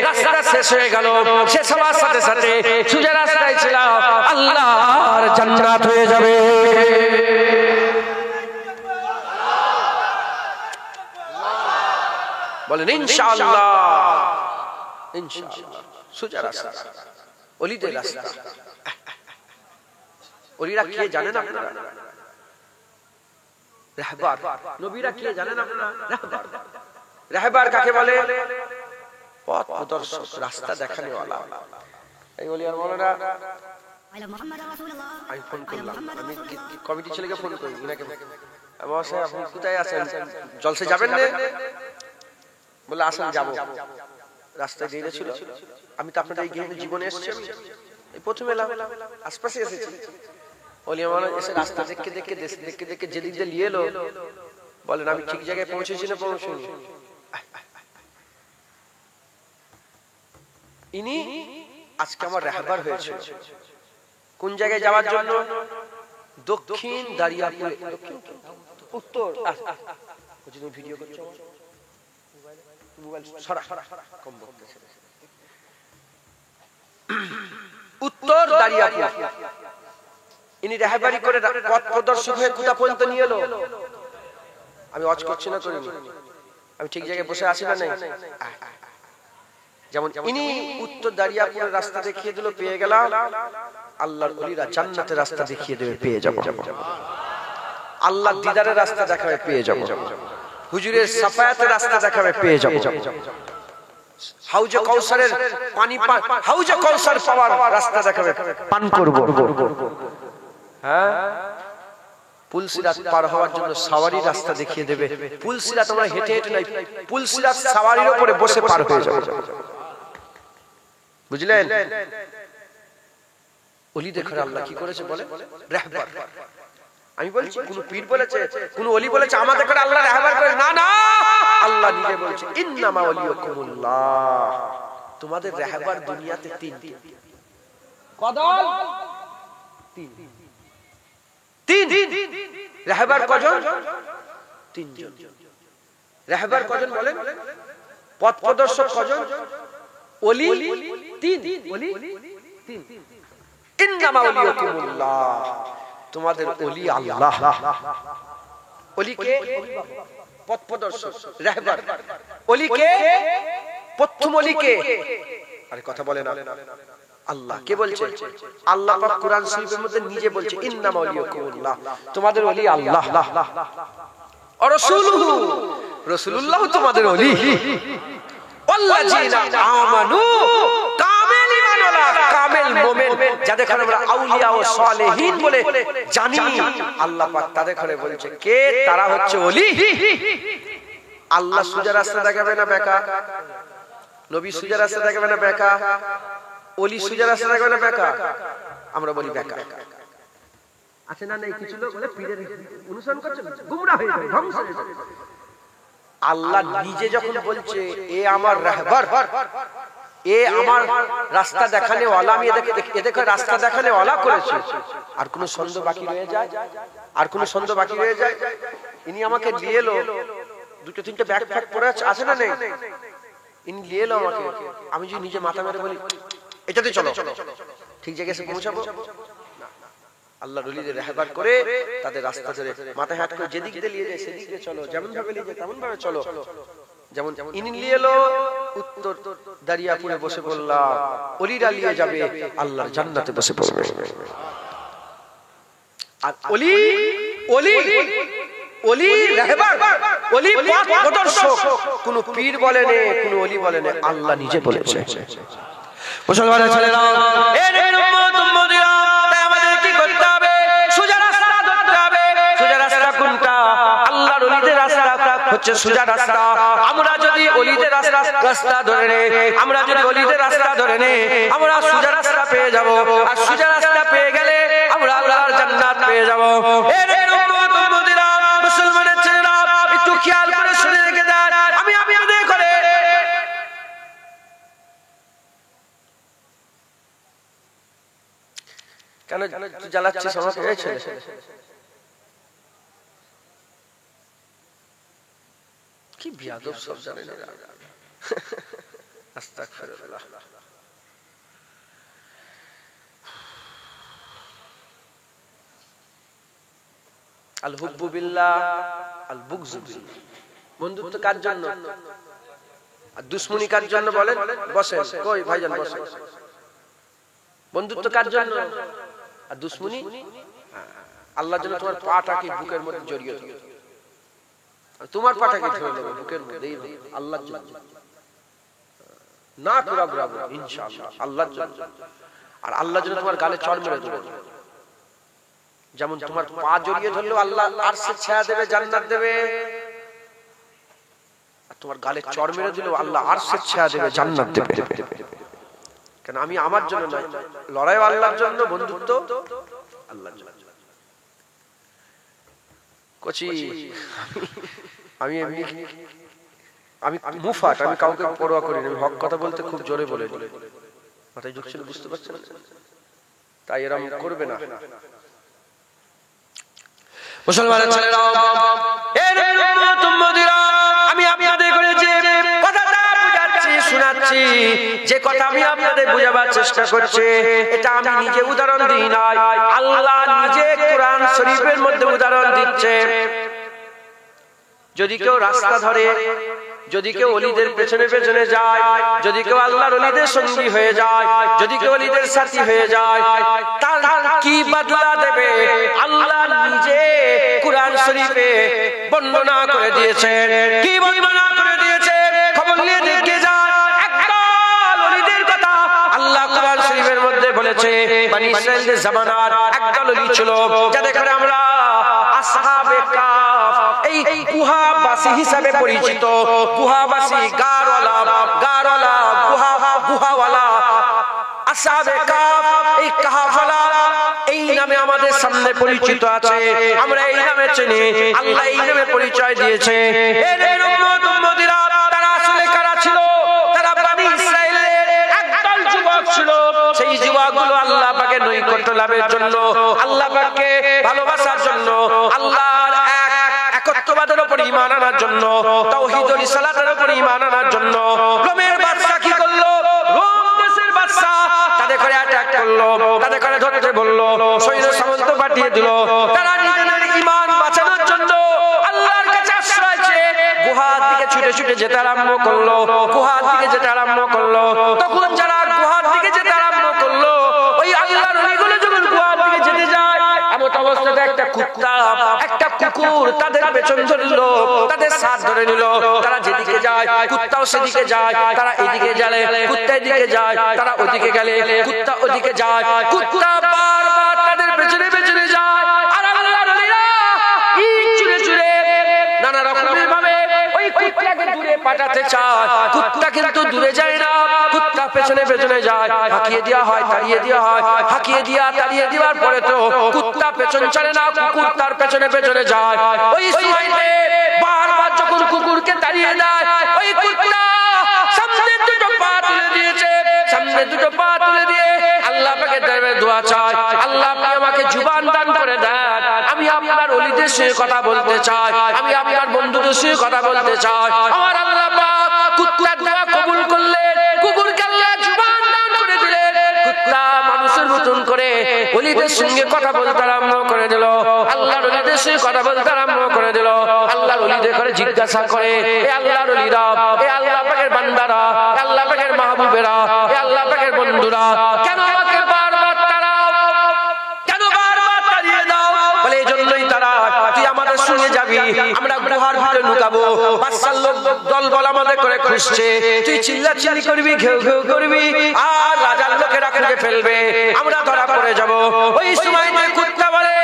রাস্তা শেষ হয়ে গেল, শেষ হওয়ার সাথে সাথে সোজা রাস্তায় ছিলাম, আল্লাহর জান্নাত হয়ে যাবে। বলেন ইনশাআল্লাহ, ইনশাআল্লাহ। সোজা রাস্তা, ওলিদের রাস্তা। ওলিরা কি জানেন আপনারা? রাহবার। নবীরা কি জানেন আপনারা? রাহবার। রাহবার কাকে বলে? পথ প্রদর্শক, রাস্তা দেখানেওয়ালা। এই বলি আর বলো না, আমি ফোন করলাম, আমি কমিটি ছেলেকে ফোন করি উনাকে, মহাশয় আপনি কোথায় আছেন, জলসে যাবেন না? বলে আসেন যাবো। রাস্তায় গিয়ে ছিল, আমি তো আপনাদের এই জীবনে এসেছি, এই প্রথম এলাম, আশপাশে এসেছি। বলি আমার এসে রাস্তা দেখে দেখে দেখে দেখে যেদিক দিয়ে নিয়ে এলো, বলেন আমি ঠিক জায়গায় পৌঁছেছি না পৌঁছাইনি? ইনি আজকে আমার রাহবার হয়েছে। কোন জায়গায় যাওয়ার জন্য? দক্ষিণ দারিয়াপুরে, উত্তর ভিডিও করছো, উত্তর দারিয়াপুর। ইনি রাহবারি করে পথ প্রদর্শক হয়ে কোথা পর্যন্ত নিয়ে এলো? আমি ওয়াজ করছি না করিনি, আমি ঠিক জায়গায় বসে আছি না নাই? যেমন ইনি উত্তর দারিয়াপুরের রাস্তা দেখিয়ে দিল, পেয়ে গেলাম। আল্লাহর ওলিরা জান্নাতের রাস্তা দেখিয়ে দেবে, পেয়ে যাব। আল্লাহর দিদারের রাস্তা দেখাবে, পেয়ে যাব। হুজুরের সাফায়াতের রাস্তা দেখাবে, পেয়ে যাব। হাউজে কাউসারের পানি, হাউজে কাউসার পাওয়ার রাস্তা দেখাবে, পান করব। হ্যাঁ, পুলসিরাত পার হওয়ার জন্য সাওয়ারি রাস্তা দেখিয়ে দেবে। পুলসিরাত আমরা হেঁটে হেঁটে নাই, পুলসিরাত সাওয়ারির উপরে বসে পার হয়ে যাবে। বুঝলেন? ওলি দেখে আল্লাহ কি করেছে বলে, রাহবার। আমি বলছি কোন পীর বলেছে, কোন ওলি বলেছে আমাদের করে আল্লাহ রাহবার করে? না না, আল্লাহ নিজে বলছে ইন্নামা ওয়ালিয়াকুমুল্লাহ, তোমাদের রাহবার দুনিয়াতে তিনটি। কদল তিন। রাহবার কজন? তিনজন। রাহবার কজন বলেন? পথ প্রদর্শক কজন? ওলি তিন। ওলি তিন। ইন্নামা ওয়ালিয়াকুমুল্লাহ, তোমাদের ওলি আল্লাহ। ওলি কে? পথ প্রদর্শক, রাহবার। ওলি কে? প্রথম ওলি কে? আরে কথা বলে না। আল্লাহ কে বলছে? আল্লাহ পাক কোরআন শরীফের মধ্যে নিজে বলছে ইন্নামা ওয়ালিয়াকুমুল্লাহ, তোমাদের ওলি আল্লাহ। আর রাসূলুহু, রাসূলুল্লাহ তোমাদের ওলি। ওয়াল্লাযিনা আমানু, কামিল ঈমানওয়ালা, কামিল মুমিন, যাদের কারণে আমরা আউলিয়া ও সালেহীন বলে জানি, আল্লাহ পাক তাদের ঘরে বলছে কে? তারা হচ্ছে ওলি। আল্লাহ সোজা রাস্তা দেখাবে না বেকা? নবী সোজা রাস্তা দেখাবে না বেকা? ওলি সোজা রাস্তা দেখাবে না বেকা? আমরা বলি বেকা। আছে না নেই? কিছু লোক বলে পীরের অনুসরণ করছে, গুমরা হয়ে যাবে, ধ্বংস হয়ে যাবে। আল্লাহ নিজে যখন বলছে এ আমার রাহবার, এ আমার রাস্তা দেখানে ওয়ালা, আমি এদেরকে রাস্তা দেখানে ওয়ালা করেছি, আর কোন সন্দেহ বাকি রয়ে যায়? আর কোন সন্দেহ বাকি রয়ে যায়? ইনি আমাকে নিয়ে এলো, দুটো তিনটে ব্যাগ ফ্যাগ পড়ে আছে না নেই? ইনি নিয়ে এলো আমাকে, আমি যদি নিজে মাথা মেরে বলি এটাতে চলো, ঠিক জায়গায় এসে পৌঁছাবো? আল্লাহ ওলিদের রাহবার করে তাদের রাস্তা ধরে মাথায় হাত করে যেদিক দিয়ে নিয়ে যায় সেদিক দিয়ে চলো, যেমন ভাবে নিয়ে যায় তেমন ভাবে চলো। যেমন ইনি নিয়ে এলো উত্তর দারিয়াপুরে বসে বললাম, ওলিরা নিয়ে যাবে আল্লাহর জান্নাতে বসে পড়বে। আর ওলি, ওলি, ওলি রাহবার, ওলি পথ প্রদর্শক, কোন পীর বলে না, কোন ওলি বলে না, আল্লাহ নিজে বলেছে। মুসলমানের ছেলেরা, এ উম্মত উম্মতিরা, তাই আমাদের কি করতে হবে? সোজা রাস্তা ধরতে হবে। সোজা রাস্তা কোনটা? আল্লাহর ওলিদের রাস্তা হচ্ছে সোজা রাস্তা। আমরা যদি ওলিদের রাস্তা ধরে নেই, আমরা যদি ওলিদের রাস্তা ধরে নেই, আমরা সোজা রাস্তা পেয়ে যাব। আর সোজা রাস্তা পেয়ে গেলে আমরা আল্লাহর জান্নাত পেয়ে যাব। এ উম্মত উম্মতিরা, মুসলমানের ছেলেরা, একটু খেয়াল করে শুনে রেখে দেন। আমি আপনাদের করে কেন জ্বালাচ্ছিস আমাকে? কি বিয়াদব সব জানে না। আস্তাগফিরুল্লাহ। আল হুব্বু বিল্লাহ, আল বুগযু বিল্লাহ। বন্ধুত্ব কার জন্য আর দুশমনি কার জন্য বলেন? বসেন, কই ভাইজান বসেন। বন্ধুত্ব কার জন্য আর দুশমনি? আল্লাহর জন্য তোমার পাটাকে বুকের মধ্যে জড়িয়ে ধরো, তোমার পাটাকে ধরে নেবে বুকের মধ্যে, আল্লাহর জন্য। না কুড়াবো ইনশাআল্লাহ আল্লাহর জন্য। আর আল্লাহ যেন তোমার গালে চড় মেরে দেবে, যেমন তোমার পা জড়িয়ে ধরলেও আল্লাহ আরশে ছায়া দেবে, জান্নাত দেবে, আর তোমার গালে চড় মেরে দিলেও আল্লাহ আরশে ছায়া দেবে, জান্নাত দেবে। কেন? আমি আমার জন্য নয়, লড়াই আল্লাহর জন্য, বন্ধুত্ব আল্লাহর জন্য। কোচি আমি মুফাট, আমি কাউকে পরোয়া করি না, আমি হক কথা বলতে খুব জোরে বলে দিই, মাথায় ঢুকছিল, বুঝতে পারছেন? তাই এরকম করবে না মুসলমানের ছেলেরা। আমি আপনাদের করেছি কথাটা বুঝাচ্ছি, শোনাচ্ছি, যে কথা আমি আপনাদের বুঝাবার চেষ্টা করছি, এটা আমি নিজে উদাহরণ দিই নাই, আল্লাহ নিজে কোরআন শরীফের মধ্যে উদাহরণ দিচ্ছে। যদি কেউ রাস্তা ধরে, যদি কেউ ওলিদের পেছনে পেছনে যায়, যদি কেউ আল্লাহর ওলিদের সঙ্গী হয়ে যায়, যদি কেউ ওলিদের সাথী হয়ে যায়, তার কি বদলা দেবে আল্লাহ নিজে কুরআন শরীফে বর্ণনা করে দিয়েছেন। কি বর্ণনা করে দিয়েছে? খবর নিয়ে দেখে যান। একদল ওলিদের কথা আল্লাহ কুরআন শরীফের মধ্যে বলেছে। বনি ইসরাঈলের জামানার একদল ওলি ছিল, যাদের করে আমরা আসহাবে কাফ, এই গুহাবাসী হিসাবে পরিচিত, গুহাবাসী, গারওয়ালা, গুহাওয়ালা, আসহাবে কাফ, এই কাফেলা, এই নামে আমাদের সামনে পরিচিত আছে, আমরা এই নামে চিনি, আল্লাহ এই নামে পরিচয় দিয়েছে। এর উম্মত উম্মতিরা তারা আসলে কারা ছিল? তারা বনি ইসরাঈলের একদল যুবক ছিল। সেই যুবকগুলো আল্লাহ পাকের নৈকট্য লাভের জন্য, আল্লাহ পাককে ভালোবাসার জন্য, আল্লাহর একত্ববাদের উপর ঈমান আনার জন্য, তাওহীদ ও রিসালাতের উপর ঈমান আনার জন্য রোমের বাদশা কি করলো? রোম দেশের বাদশা তাদের করে অ্যাটাক করলো, তাদের করে ধরতে বললো, সৈন্য সামন্ত পাঠিয়ে দিল। তারা নিজেদের ঈমান বাঁচানোর জন্য আল্লাহর কাছে আশ্রয় চেয়ে গুহার দিকে ছুটে ছুটে যেতে আরম্ভ করলো, গুহার দিকে যেতে আরম্ভ করলো। তখন যারা গুহার দিকে যেতে আরম্ভ করলো, ওই আল্লাহর ওলিগুলো যখন গুহার দিকে যেতে যায়, এমন অবস্থাতে একটা কুত্তা, একটা কুকুর তাদের পেছন ধরলো, তাদের সাথ ধরে নিল। তারা যেদিকে যায় কুত্তাও সেদিকে যায়, তারা এদিকে গেলে কুত্তা এদিকে যায়, তারা ওদিকে গেলে কুত্তা ওদিকে যায়। কুত্তা বারবার তাদের পেছনে পেছনে যায়, আর আল্লাহর ওলিরা ইট ছুঁড়ে ছুঁড়ে নানা রকমের ভাবে ওই কুত্তাকে দূরে পাঠাতে চায়। কুত্তা কিন্তু দূরে যায় না, কুত্তা পেছনে পেছনে যায়। হাঁকিয়ে দেওয়া হয়, তাড়িয়ে দেওয়া হয়, হাঁকিয়ে দিয়া তাড়িয়ে দেওয়ার পরে তো কুত্তা পেছন ছাড়ে না, কুকুর তার পেছনে পেছনে যায়। ওই সময়তে বারবার যখন কুকুরকে তাড়িয়ে দেয়, ওই কুত্তা সামনে দুটো পা তুলে দিয়েছে, সামনে দুটো পা তুলে দিয়ে আল্লাহ পাকের দরবারে দোয়া চায়, আল্লাহ আপনি আমাকে জুবান দান করে দেন, আমি আপনার ওলিদের সঙ্গে কথা বলতে চাই, আমি আপনার বন্ধুদের সঙ্গে কথা বলতে চাই। আমার আল্লাহ পাক কুত্তার দোয়া কবুল করলেন, কুকুরকে আল্লাহ জুবান দান করে দিলেন। কুত্তা মানুষের মতন করে ওলিদের সঙ্গে কথা বলতে আরম্ভ করে দিল, আল্লাহর ওলিদের সঙ্গে কথা বলতে আরম্ভ করে দিল। আল্লাহর ওলিদের করে জিজ্ঞাসা করে, এ আল্লাহর ওলিরা, এ আল্লাহ পাকের বান্দারা, আল্লাহ পাকের মাহবুবেরা, এ আল্লাহ পাকের বন্ধুরা, কেন আমাকে বারবার তাড়াও, কেন বারবার তাড়িয়ে দাও? বলে এই জন্যই তারা, তুই আমাদের সঙ্গে যাবি, আমরা গুহার ভিতরে লুকাবো, বাদশার লোক দল বল আমাদের করে খুঁজছে, তুই চিল্লাচিল্লি করবি, ঘেউ ঘেউ করবি, আর রাজার লোকেরা খুঁজে ফেলবে, আমরা ধরা পড়ে যাব। ওই সময়তে কুত্তা বলে,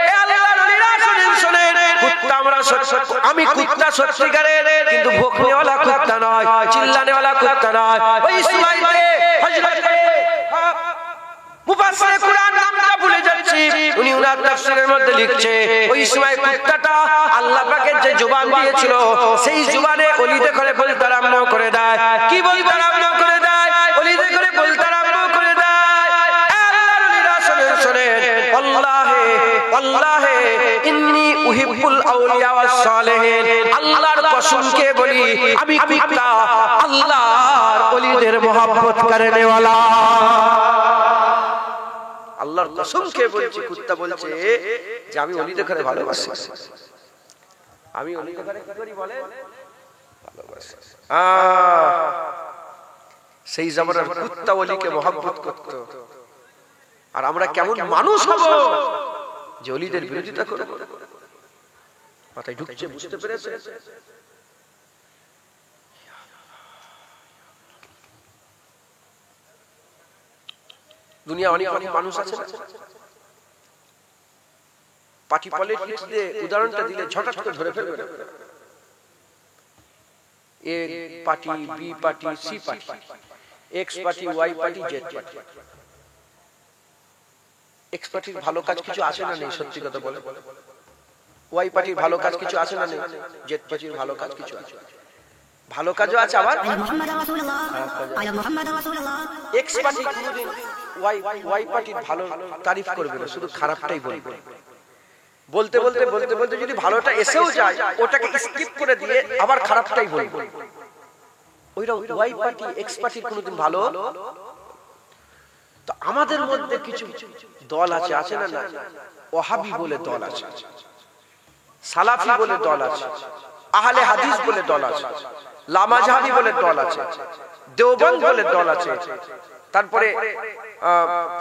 এ আল্লাহর ওলিরা শুনেন শুনেন, কুত্তা আমরা আমি কুত্তা সত্যিকারের, কিন্তু ভোকনেওয়ালা কুত্তা নয়, চিল্লানেওয়ালা কুত্তা নয়। ওই সময়তে হযরত মুফাসসির কুরআন নামটা ভুলে যাচ্ছি, উনি উনার তাফসীরের মধ্যে লিখছে, ওই সময় কুত্তাটা আল্লাহ পাকের যে জবান দিয়েছিল, সেই জবানে ওলিদে করে বলতে আরম্ভ করে দেয়। কি বলতে আরম্ভ করে দেয়? ওলিদে করে বলতে আরম্ভ করে দেয়, আল্লাহর ওলিরা শুনেন শুনেন, আল্লাহে আল্লাহে ইন্নী উহিব্বুল আউলিয়া ওয়াস সালিহিন, আল্লাহর কসম কে বলি আমি কুত্তা আল্লাহর ওলিদের মহব্বত করনে ওয়ালা। আল্লাহর কসম কে বলছি, কুত্তা বলছে যে আমি ওলিদের ঘরে ভালোবাসি, আমি ওলিদের ঘরে কি করি বলে ভালোবাসি। সেই জামানার কুত্তা ওলিকে মহব্বত করত, আর আমরা কেমন মানুষ হব যে ওলিদের বিরোধিতা করব? মাথায় ঢুকছে, বুঝতে পেরেছে? দুনিয়া অনেক অনেক মানুষ আছে না, পার্টি পলিটিক্স দিয়ে উদাহরণটা দিলে ঝটাট করে ধরে ফেলবে না। A party, B party, C party, X party, Y party, Z party. X পার্টির ভালো কাজ কিছু আছে না নেই? সত্যি কথা বলে। ওয়াই পার্টির ভালো কাজ কিছু আছে না নেই? জেড পার্টির ভালো কাজ কিছু আছে, ভালো কাজও আছে, আবার এক্স পার্টি কোনদিন ওয়াই পার্টির ভালো তারিফ করবে না, শুধু খারাপটাই বলবে। বলতে বলতে বলতে বলতে যদি ভালোটা এসেও যায় ওটাকে স্কিপ করে দিয়ে আবার খারাপটাই বলবে। ওইটা ওয়াই পার্টি এক্স পার্টির কোনদিন ভালো। তো আমাদের মধ্যে কিছু দল আছে, আছে না না? ওয়াহাবি বলে দল আছে, সালাফি বলে দল আছে, আহলে হাদিস বলে দল আছে, লামাজহাবি বলে দল আছে, দেওবন্দ বলে দল আছে, তারপরে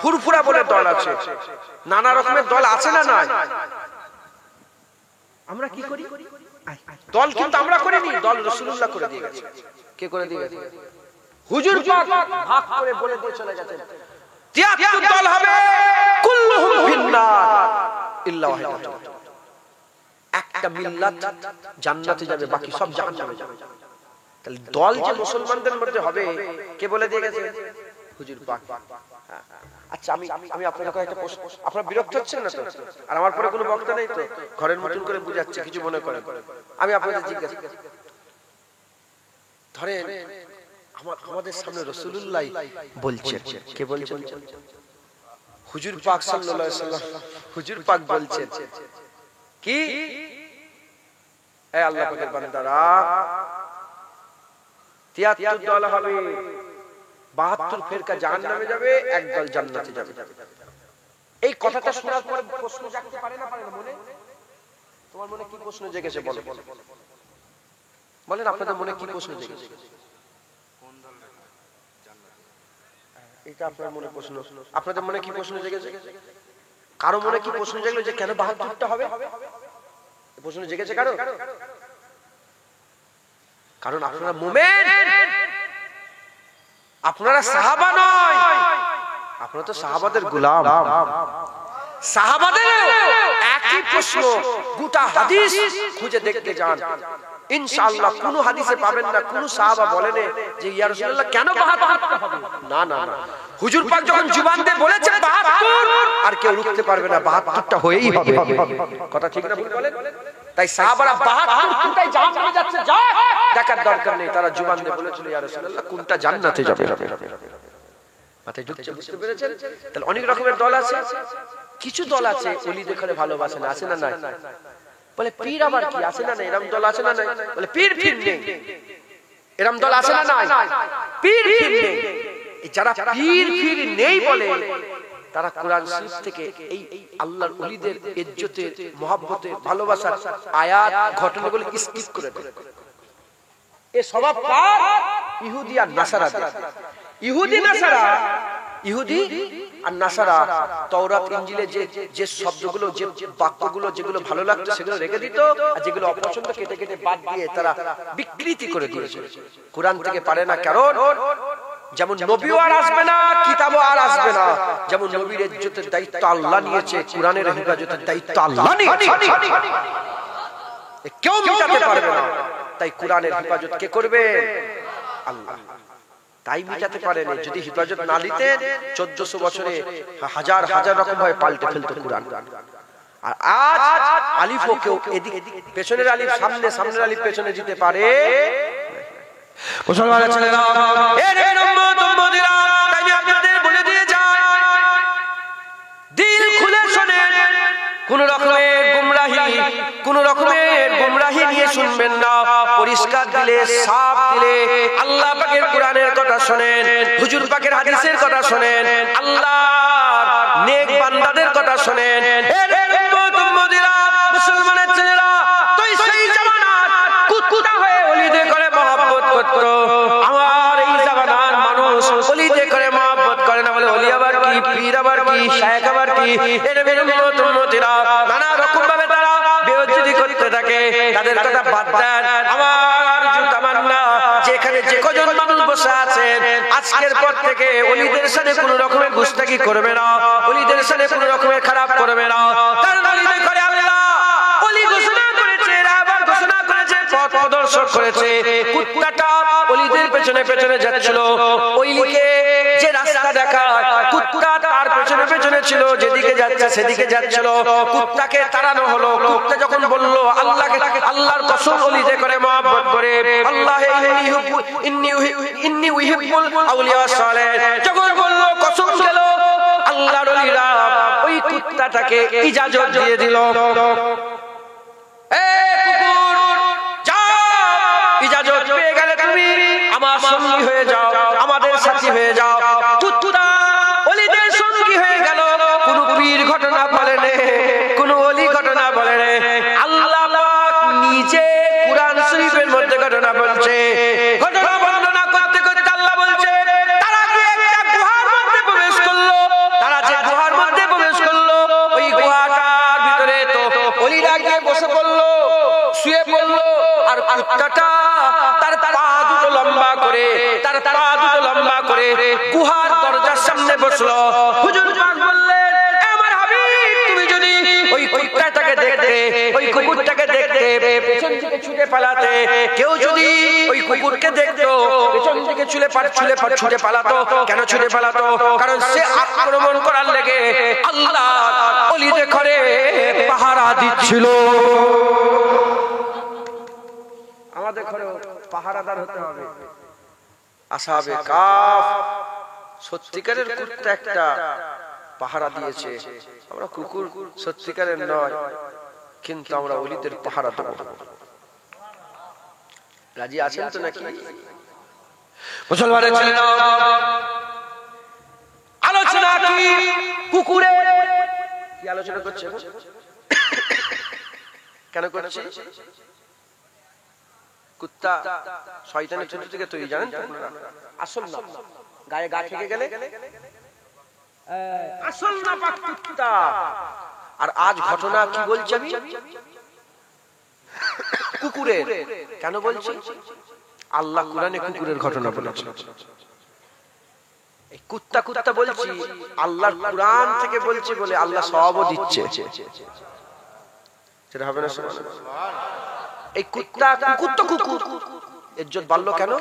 ফুরফুরা বলে দল আছে, নানা রকমের দল আছে না নাই? আমরা কি করি? দল কিন্তু আমরা করিনি, দল রাসূলুল্লাহ করে দিয়ে গেছে। কে করে দিয়ে গেছে? হুজুর পাক ভাগ করে বলে দিয়ে চলে গেছেন 73 দল হবে, কুল্লুহুম ফিন্নার ইল্লা ওয়াহিদাতুন। একটা মিল্লাত জান্নাতে যাবে, বাকি সব জাহান্নামে যাবে। তাহলে দল যে মুসলমানদের মধ্যে হবে কে বলে দিয়ে গেছে? হুজুর পাক। আচ্ছা আমি আপনাদের কয়েকটা প্রশ্ন, আপনারা বিরক্ত হচ্ছেন না তো? আর আমার পরে কোনো বক্তা নেই তো? ঘরের মতন করে বুঝাচ্ছে, কিছু মনে করেন? আমি আপনাদের জিজ্ঞাসা, ধরেন আমাদের সামনে রাসূলুল্লাহ বলছেন, কে বলছেন? হুজুর পাক সাল্লাল্লাহু আলাইহি ওয়াসাল্লাম। হুজুর পাক বলছেন কি? এ আল্লাহ পাকের বান্দারা, 73 দল হবে, 72 ফেরকা জাহান্নামে যাবে, এক দল জান্নাতে যাবে। এই কথাটা শোনার পরে প্রশ্ন জাগতে পারে না পারে না মনে? তোমার মনে কি প্রশ্ন জেগেছে বলো? বলেন আপনাদের মনে কি প্রশ্ন জেগেছে? কোন দল জান্নাতে? এটা আপনার মনে প্রশ্ন। আপনাদের মনে কি প্রশ্ন জেগেছে? কারো মনে কি প্রশ্ন জেগেছে যে কেন 72টা হবে? এই প্রশ্ন জেগেছে কারো? কারণ আপনারা মুমিন, আপনারা সাহাবা নয়, আপনারা তো সাহাবাদের গোলাম। সাহাবাদের একই প্রশ্ন, গোটা হাদিস খুঁজে দেখতে যান, ইনশাআল্লাহ কোন হাদিসে পাবেন না কোন সাহাবা বলেন যে ইয়া রাসূলুল্লাহ কেন 72টা হবে। না না না, হুজুর পাক যখন জুবান দিয়ে বলেছেন 72, আর কেউ রুখতে পারবে না, 72টা হয়েই হবে। কথা ঠিক না ভুল বলেন? তাই সাহাবারা 72 কোনটাই জান্নাতে যাচ্ছে যা দেখার দরকার নেই, তারা জুবান দিয়ে বলেছিল ইয়া রাসূলুল্লাহ কোনটা জান্নাতে যাবে। মাথায় ঢুকছে? বুঝতে পেরেছেন? তাহলে অনেক রকমের দল আছে। কিছু দল আছে ওলি দেখলে ভালোবাসে না, আছে না নাই? বলে পীর আবার কি, আছে না নাই? এরকম দল আছে না নাই? বলে পীর ফির নেই, এরকম দল আছে না নাই? পীর ফির নেই। যারা পীর ফির নেই বলে তারা কোরআন শরীফ থেকে এই আল্লাহর ওলিদের ইজ্জতে, মহব্বতে, ভালোবাসার আয়াত ঘটনাগুলো স্কিপ করে দেয়। এই স্বভাব কার? ইহুদি আর নাসারা। ইহুদি নাসারা, ইহুদি আর নাসারা তাওরাত ইনজিলে যে শব্দগুলো, যে বাক্যগুলো যেগুলো ভালো লাগতো সেগুলো রেখে দিত, আর যেগুলো অপছন্দ কেটে কেটে বাদ দিয়ে তারা বিকৃতি করে দিয়েছে। কোরআন থেকে পারে না, কারণ যেমন নবীও আর আসবে না, কিতাবও আর আসবে না। যেমন নবীর ইজ্জতের দায়িত্ব আল্লাহ নিয়েছে, কোরআনের হেফাজতের দায়িত্ব আল্লাহ নিয়েছে, কেউ মিটাতে পারবে না। তাই কোরআনের হেফাজত কে করবে? আল্লাহ। তাই মিটাতে পারেনি। যদি হেফাজত না নিতেন 1400 বছরে হাজার হাজার রকম ভাবে পাল্টে ফেলতো কোরআন। আর আজ আলিফও কেউ এদিক পেছনের আলিফ সামনে, সামনের আলিফ পেছনে দিতে পারে। মুসলমানের ছেলেরা, এর উম্মত-উম্মতিরা, তাই আমি আপনাদের বলে দিয়ে যাই, দিল খুলে শুনেন। কোন রকমের গুমরাহি নিয়ে শুনবেন না। পরিষ্কার দিলে, সাফ দিলে আল্লাহ পাকের কোরআনের কথা শুনেন, হুজুর পাকের হাদিসের কথা শুনেন, আল্লাহর নেক বান্দাদের কথা শুনেন। মুসলমানের ছেলেরা, তুই সেই জামানার কুত্তা হয়ে ওলিদের করে মহব্বত করতো। আমার এই জামানার মানুষ ওলিদের করে মহব্বত করে না। বলে ওলি আবার কি, পীর আবার কি, শায়েখ আবার কি? নানা রকম ভাবে তারা বেইজ্জতি করতে থাকে। তাদের কথা বাদ দেন। আমার তামান্না, যেখানে যে কজন মানুষ বসে আছেন আজকের পর থেকে ওলিদের সাথে কোনো রকমের গুস্তাখি করবে না, ওলিদের সাথে কোনো রকমের খারাপ করবে না। কারণ ওলিদের করে আল্লাহ ওলি ঘোষণা করেছে, আবার ঘোষণা করেছে, পথ প্রদর্শক করেছে। কুত্তাটা ওলিদের পেছনে পেছনে যাচ্ছিল, ওলিকে যে রাস্তা দেখায় কুত্তা তার পেছনে পেছনে ছিল, যেদিকে যাচ্ছে সেদিকে যাচ্ছিল। কুত্তাকে তাড়ানো হলো। কুত্তা যখন বলল আল্লাহকে, আল্লাহর কসম ওলিতে করে মহব্বত করে, আল্লাহ ইন্নী উহিব্বুল আউলিয়া সালেহ যখন বলল, কসম গেল আল্লাহর ওলিরা ওই কুত্তাটাকে ইজাজত দিয়ে দিল, এ কুকুর যাও, ইজাজত পেয়ে গেলে তুমি আমার সঙ্গী হয়ে যাও, আমাদের সাথী হয়ে যাও। কুত্তা ওলিদের সঙ্গী হয়ে গেল। কোন পীর ঘটনা বলে নে, কোন ওলি ঘটনা বলে নে, আল্লাহ পাক নিজে কুরআন শরীফের মধ্যে ঘটনা বলছে। ঘটনা বর্ণনা করতে করতে আল্লাহ বলছে, তারা যে একটা গুহার মধ্যে প্রবেশ করলো, তারা যে গুহার মধ্যে প্রবেশ করলো, ওই গুহাটার ভিতরে তো ওলিরা গিয়ে বসে পড়লো, শুয়ে পড়লো, আর কুত্তাটা তার পা দুটো লম্বা করে, তার পা দুটো লম্বা করে গুহার দরজার সামনে বসলো। হুজুর পাক বললেন, আমার হাবিব তুমি যদি ওই কুত্তাটাকে দেখতে, ওই কুকুরটাকে দেখতে, পেছন থেকে ছুটে পালাতে, কেউ যদি ওই কুকুরকে দেখতো পেছন থেকে ছুটে পালাতো। কেন ছুটে পালাতো? কারণ সে আক্রমণ করার লেগে আল্লাহ ওলিদের ঘরে পাহারা দিচ্ছিল। আমাদের ঘরে পাহারাদার হতে হবে। আসহাবে কাফ সত্যিকারের কুত্তা একটা পাহারা দিয়েছে। আমরা কুকুর সত্যিকারের নয়, কিন্তু আমরা ওলিদের পাহারা দেব। রাজি আছেন তো নাকি মুসলমানের ছেলেরা? আলোচনা কি কুকুরের? কি আলোচনা করছে? কেন করছে? কুত্তা শয়তানের চরিত্র থেকে তৈরি, জানেন তো? আসল না, গায়ে গা থেকে গেলে আসল না পাক কুত্তা। আর আজ ঘটনা কি বলছি আমি? কুকুরের। কেন বলছি? আল্লাহ কোরআনে কুকুরের ঘটনা বলেছে। এই কুত্তা কুত্তা বলছি, আল্লাহর কোরআন থেকে বলছি বলে আল্লাহ সওয়াবও দিচ্ছে। সেটা হবে না? এই কুত্তা, কুকুর তো কুকুর, ইজ্জত বাড়লো কেন?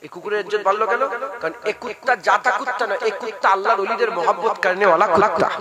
এই কুকুরের ইজ্জত বাড়লো কেন? কারণ এই কুত্তা জাতা কুত্তা না, এই কুত্তা আল্লাহর ওলিদের মহব্বত করনে ওয়ালা কুত্তা।